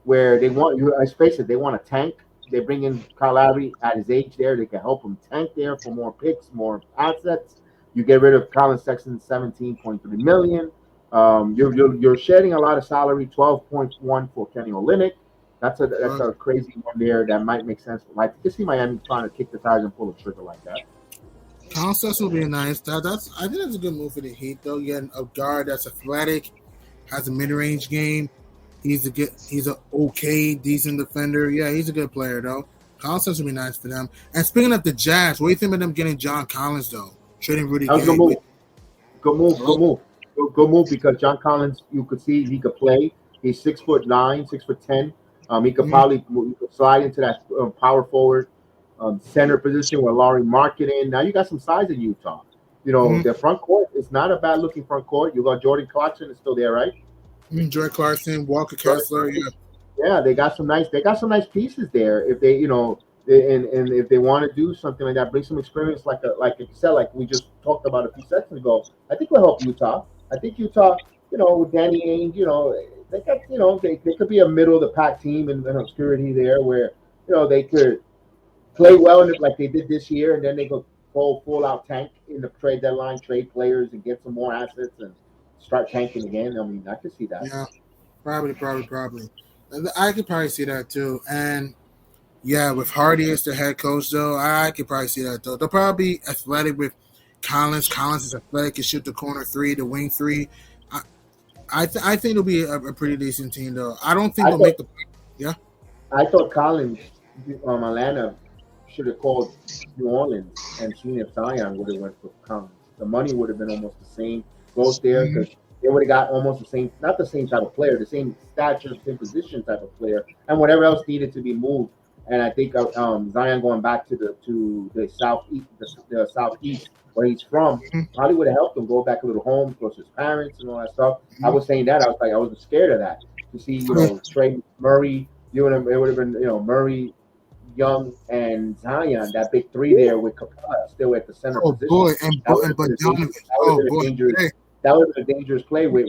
where they want you. Let's face it, they want a tank. They bring in Kyle Lowry at his age there. They can help him tank there for more picks, more assets. You get rid of Colin Sexton, $17.3 million. You're shedding a lot of salary, $12.1 for Kenny Olynyk. That's a crazy one there that might make sense. Like you see Miami trying to kick the tires and pull a trigger like that. Colin Sexton will be nice. I think that's a good move for the Heat, though. You get a guard that's athletic, has a mid-range game. He's an okay, decent defender. Yeah, he's a good player, though. Colin Sexton will be nice for them. And speaking of the Jazz, what do you think of them getting John Collins, though? Trading Rudy Gay. Good move because John Collins, you could see he could play. He's 6'9", 6'10". He could probably slide into that power forward center position where Laurie Marketing. Now you got some size in Utah. The front court is not a bad looking front court. You got Jordan Clarkson is still there, right? Jordan Clarkson, Walker Kessler, yeah. Yeah, they got some nice pieces there. If they, and if they want to do something like that, bring some experience like you said, like we just talked about a few seconds ago. I think will help Utah. I think Utah, with Danny Ainge, they got, they could be a middle of the pack team in obscurity there where, they could play well like they did this year, and then they go full out tank in the trade deadline, trade players and get some more assets and start tanking again. I mean, I could see that. Yeah, probably. I could probably see that too. And yeah, with Hardy as the head coach, though, I could probably see that though. They'll probably be athletic with Collins. Collins is athletic, can shoot the corner three, the wing three. I think it'll be a pretty decent team, though. I don't think they'll make the. Yeah. I thought Collins, Atlanta, should have called New Orleans and seen if Zion would have went for Collins. The money would have been almost the same. Goes there because they would have got almost the same, not the same type of player, the same stature, same position type of player, and whatever else needed to be moved. And I think Zion going back to the southeast where he's from probably would have helped him go back a little home, close to his parents and all that stuff. I was saying that I was scared of that to see Trey Murray. It would have been Murray, Young, and Zion, that big three there with Capella still at the center position. Boy, and that would have been a dangerous play with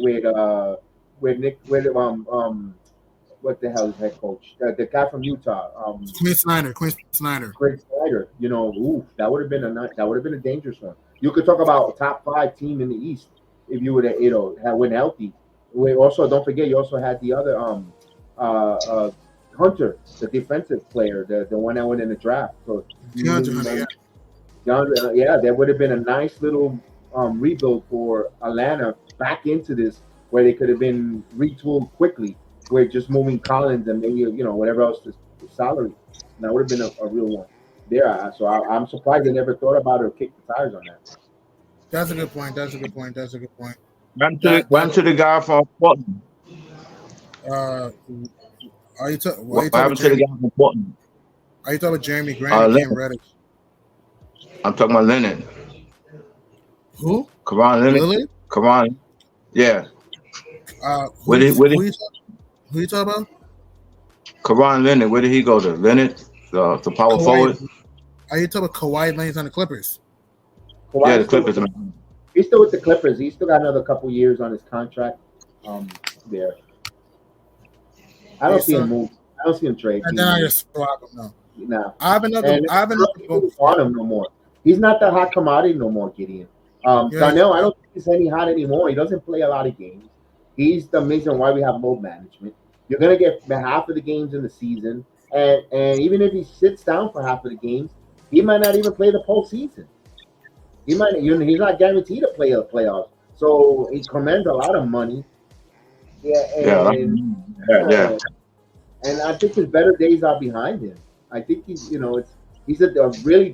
what the hell is head coach? The guy from Utah, Quinn Snyder. Craig Snyder. That would have been a dangerous one. You could talk about a top 5 team in the East if you would have, had went healthy. Also, don't forget, you also had the other Hunter, the defensive player, the one that went in the draft. So DeAndre, there would have been a nice little rebuild for Atlanta back into this, where they could have been retooled quickly with just moving Collins and maybe whatever else the salary. And that would have been a real one there. So I'm surprised they never thought about it or kicked the tires on that. That's a good point. Run to the guy from Portland. Are you talking to the guy from Portland? Are you talking about Jeremy Grant and Cam Reddish? I'm talking about Leonard. Who? Karan Leonard. Lillard? Karan. Yeah. Who you talking about? Karan Leonard. Where did he go to? Leonard, the power forward. Are you talking about Kawhi Leonard's on the Clippers? Yeah, the Clippers. He's still with the Clippers. He's still got another couple years on his contract. There. I don't see him move. I don't see him trade. And then I just swap him now. Nah. I have another want him no more. He's not the hot commodity no more, Gideon. Darnell, I don't think he's any hot anymore. He doesn't play a lot of games. He's the reason why we have load management. You're gonna get half of the games in the season, and even if he sits down for half of the games, he might not even play the postseason. He's not guaranteed to play the playoffs. So he commands a lot of money. And I think his better days are behind him. I think he's a really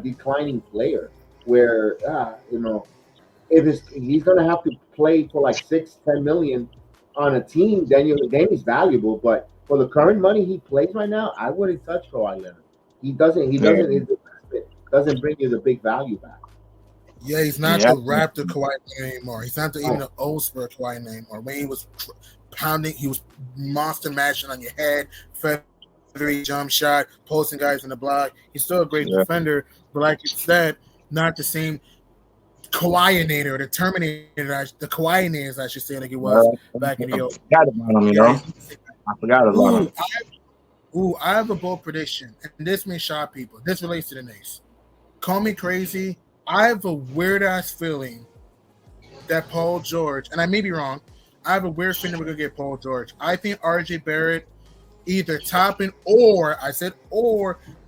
declining player. Where if he's gonna have to play for like 6-10 million on a team, then he's valuable. But for the current money he plays right now, I wouldn't touch Kawhi Leonard. He doesn't bring you the big value back. Yeah, he's not the Raptor Kawhi Leonard anymore. He's not even the old Spur Kawhi Leonard anymore. When he was pounding, he was monster mashing on your head, feathery jump shot, posting guys in the block. He's still a great defender, but like you said, not the same Kawhi-nator, the Terminator, the Kawhi-nators, I should say, like it was back in the old. I forgot about him. I have a bold prediction, and this may shock people. This relates to the Knicks. Call me crazy. I have a weird-ass feeling that Paul George, and I may be wrong, I have a weird feeling we're going to get Paul George. I think R.J. Barrett either topping or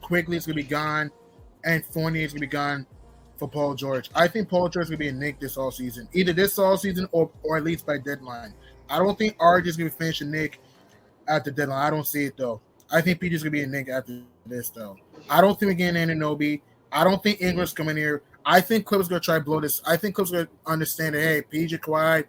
Quigley is going to be gone, and Fournier is going to be gone for Paul George. I think Paul George is going to be a Knick this all season, either this all season or at least by deadline. I don't think RJ is going to finish a Knick at the deadline. I don't see it though. I think PJ is going to be a Knick after this though. I don't think we're getting Anunoby. I don't think Ingram's coming here. I think Clippers going to try to blow this. I think Clippers going to understand that, hey, PJ Kawhi,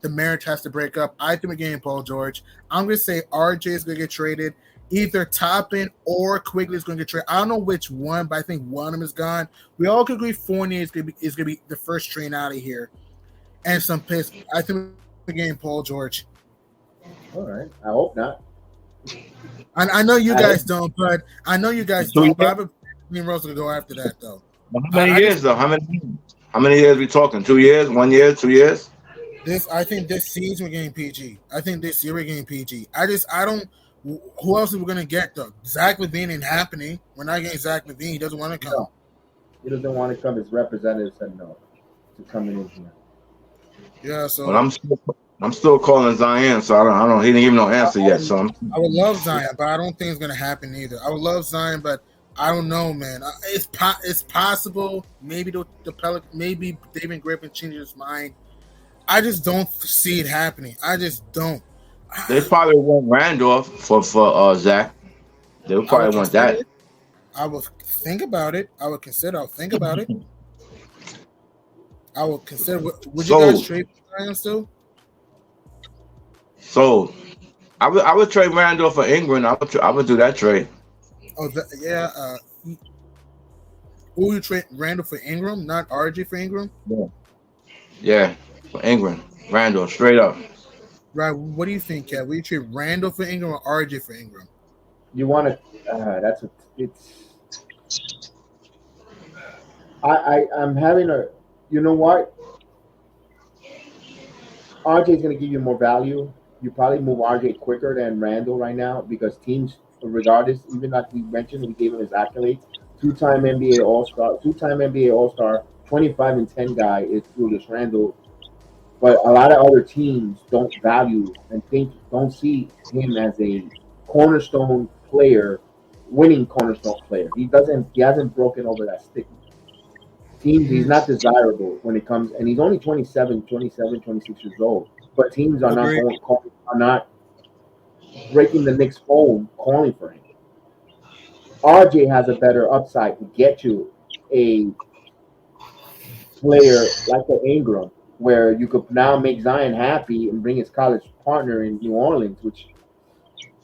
the marriage has to break up. I think we're getting Paul George. I'm going to say RJ is going to get traded. Either Toppin or Quigley is going to get traded. I don't know which one, but I think one of them is gone. We all can agree Fournier is going to be the first train out of here. And some piss. I think we're getting Paul George. All right. I hope not. I know you guys don't, but I know you guys don't. But I have a Rose to go after that, though. How many years, though? How many years are we talking? 2 years? 1 year? 2 years? I think this season we're getting PG. I think this year we're getting PG. I don't. Who else are we going to get, though? Zach LaVine ain't happening. We're not getting Zach LaVine. He doesn't want to come. No. He doesn't want to come. His representative said no to coming in here. Yeah, so. Well, I'm still calling Zion, so I don't. He didn't give me no answer yet. So I would love Zion, but I don't think it's going to happen either. I would love Zion, but I don't know, man. It's possible. Maybe the Pelican, maybe David Griffin changes his mind. I just don't see it happening. I just don't. They probably want Randolph for Zach. They would probably want that. I would think about it. I would consider. I'll think about it. I would consider. Would you guys trade Zion still? So, I would trade Randolph for Ingram. I would do that trade. Oh yeah. Who you trade Randolph for Ingram, not RJ for Ingram? Yeah, for Ingram, Randolph, straight up. Right. What do you think, Kev? Will you trade Randall for Ingram or RJ for Ingram? You want to? I'm having a. You know what? RJ is going to give you more value. you probably move RJ quicker than Randall right now because teams, regardless, even like we mentioned, we gave him his accolades. Two-time NBA All-Star, 25 and 10 guy is Julius Randle. But a lot of other teams don't value and don't see him as a cornerstone player, winning cornerstone player. He hasn't broken over that stigma. Teams, he's not desirable when it comes, and he's only 26 years old. But teams are not breaking the Knicks' phone calling for him. RJ has a better upside to get you a player like the Ingram, where you could now make Zion happy and bring his college partner in New Orleans, which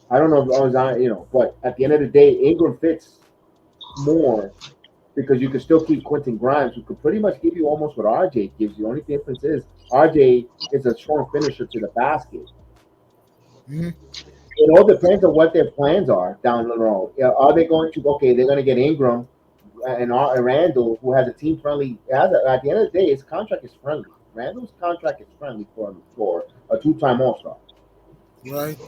I don't know if Zion, but at the end of the day, Ingram fits more because you could still keep Quentin Grimes, who could pretty much give you almost what RJ gives you. The only difference is RJ is a strong finisher to the basket. Mm-hmm. It all depends on what their plans are down the road. Are they going to they're going to get Ingram and Randall, who has a team friendly. At the end of the day, his contract is friendly. Randall's contract is friendly for a two-time All-Star. Right.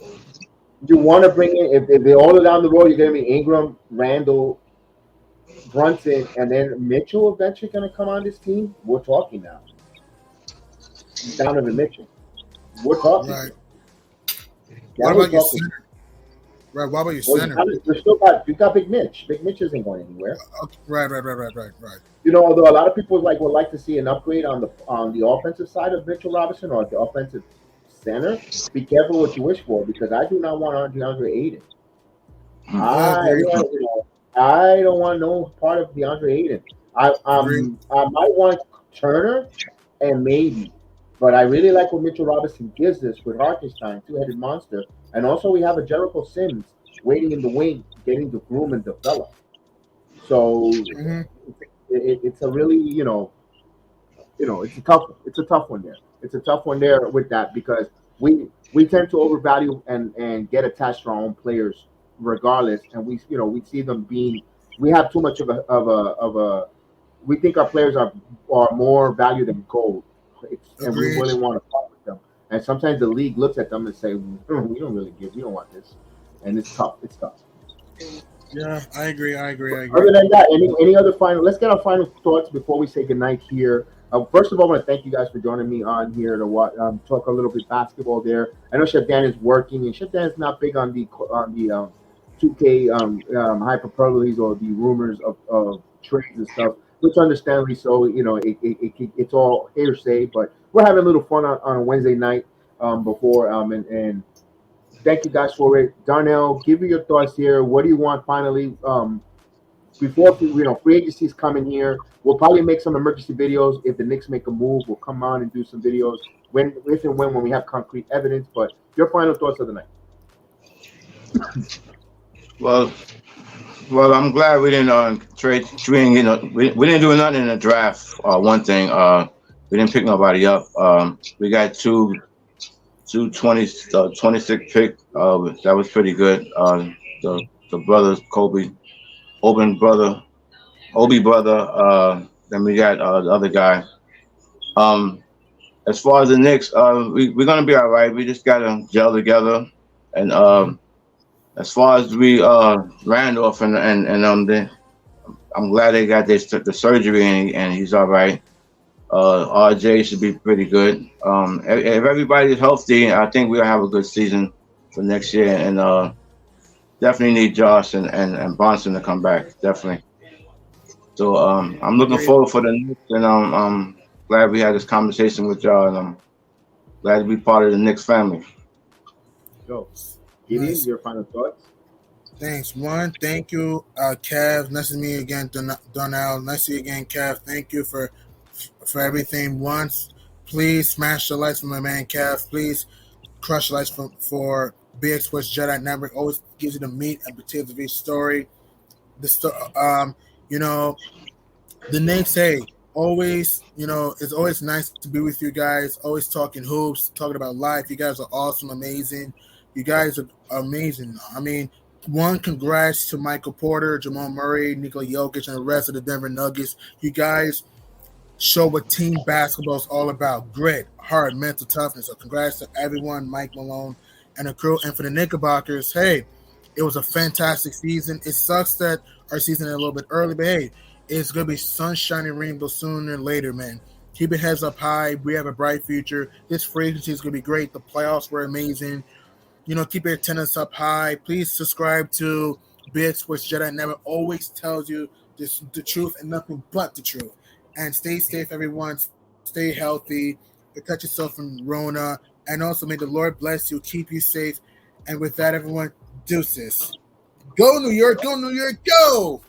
You want to bring in if they're all down the road, you're going to be Ingram, Randall, Brunson, and then Mitchell eventually going to come on this team. We're talking now. Donovan Mitchell. We're talking. Right. What about your center? Right. What about your center? You got Big Mitch. Big Mitch isn't going anywhere. Okay. Right. Although a lot of people would like to see an upgrade on the offensive side of Mitchell Robinson or the offensive center. Be careful what you wish for because I do not want DeAndre Ayton. I don't want no part of DeAndre Ayton. I might want Turner and maybe. But I really like what Mitchell Robinson gives us with Hartenstein, two-headed monster. And also we have a Jericho Sims waiting in the wing, getting to groom and develop. So it's a really, it's a tough one there. It's a tough one there with that because we tend to overvalue and get attached to our own players regardless. And we see them we have too much of a we think our players are more valued than gold. And we really want to fight with them. And sometimes the league looks at them and say, we don't want this. And it's tough. Yeah, I agree. Other than that, any other let's get our final thoughts before we say goodnight here. First of all, I want to thank you guys for joining me on here to talk a little bit basketball there. I know Chef Dan is working, and Chef Dan is not big on the 2K hyperboles or the rumors of trades and stuff. Which understandably so, it's all hearsay, but we're having a little fun on a Wednesday night before. And thank you guys for it. Darnell, give me your thoughts here. What do you want finally? Before free agency is coming here, we'll probably make some emergency videos. If the Knicks make a move, we'll come on and do some videos when we have concrete evidence. But your final thoughts of the night. Well, I'm glad we didn't trade. We didn't do nothing in the draft. One thing, we didn't pick nobody up. We got two 26 pick. That was pretty good. The brothers, Obi brother. Then we got the other guy. As far as the Knicks, we're gonna be all right. We just gotta gel together and. As far as Randolph and I'm glad they got the surgery and he's all right. RJ should be pretty good. If everybody's healthy, I think we'll have a good season for next year. And definitely need Josh and Bronson to come back. Definitely. So I'm looking forward for the Knicks, and I'm glad we had this conversation with y'all, and I'm glad to be part of the Knicks family. Go. Giddy, your final thoughts? Thanks. Thank you, Kev. Nice to meet you again, Donnell. Nice to see you again, Kev. Thank you for everything. Please smash the likes for my man, Kev. Please crush the likes for BX Sports JEDI Network. Always gives you the meat and potatoes of each story. The Knicks, always, it's always nice to be with you guys. Always talking hoops, talking about life. You guys are awesome, amazing. You guys are amazing. I mean, congrats to Michael Porter, Jamal Murray, Nikola Jokic, and the rest of the Denver Nuggets. You guys show what team basketball is all about. Grit, heart, mental toughness. So congrats to everyone, Mike Malone, and the crew. And for the Knickerbockers, hey, it was a fantastic season. It sucks that our season is a little bit early, but hey, it's going to be sunshine and rainbow sooner than later, man. Keep your heads up high. We have a bright future. This free agency is going to be great. The playoffs were amazing. Keep your attendance up high. Please subscribe to BX Sports Jedi Network. Always tells you the truth and nothing but the truth. And stay safe, everyone. Stay healthy. Protect yourself from Rona. And also may the Lord bless you, keep you safe. And with that, everyone, deuces. Go New York, go New York, go!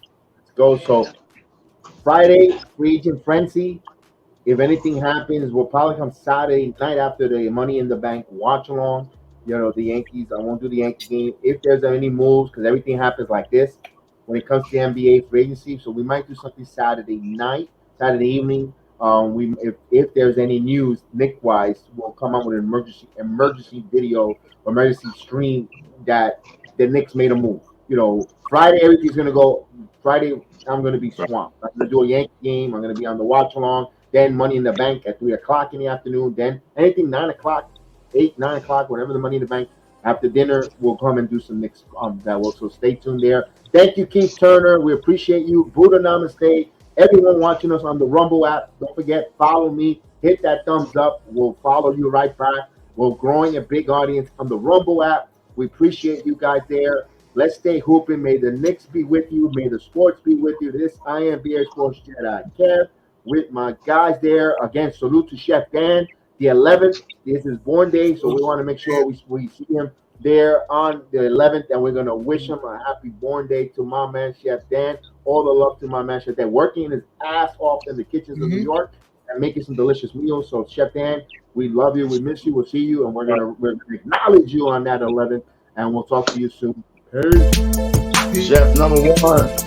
Go. So Friday, free agent frenzy. If anything happens, we'll probably come Saturday night after the Money in the Bank watch along. The Yankees. I won't do the Yankee game if there's any moves, because everything happens like this when it comes to the NBA free agency. So we might do something Saturday evening. If there's any news Nick-wise, we'll come out with an emergency video, emergency stream that the Knicks made a move. Friday everything's gonna go. Friday I'm gonna be swamped. I'm gonna do a Yankee game. I'm gonna be on the watch along. Then Money in the Bank at 3:00 in the afternoon. Then anything 9 o'clock. 8, 9 o'clock, whatever the Money in the Bank. After dinner, we'll come and do some Knicks that work. So stay tuned there. Thank you, Keith Turner. We appreciate you. Buddha Namaste. Everyone watching us on the Rumble app, don't forget, follow me. Hit that thumbs up. We'll follow you right back. We're growing a big audience on the Rumble app. We appreciate you guys there. Let's stay hooping. May the Knicks be with you. May the sports be with you. I am BX Sports Jedi Kev with my guys there. Again, salute to Chef Dan. The 11th is his born day, so we want to make sure we see him there on the 11th, and we're going to wish him a happy born day to my man, Chef Dan. All the love to my man, Chef Dan, working his ass off in the kitchens of New York and making some delicious meals. So, Chef Dan, we love you. We miss you. We'll see you, and we're gonna acknowledge you on that 11th, and we'll talk to you soon. Peace. Chef number 1.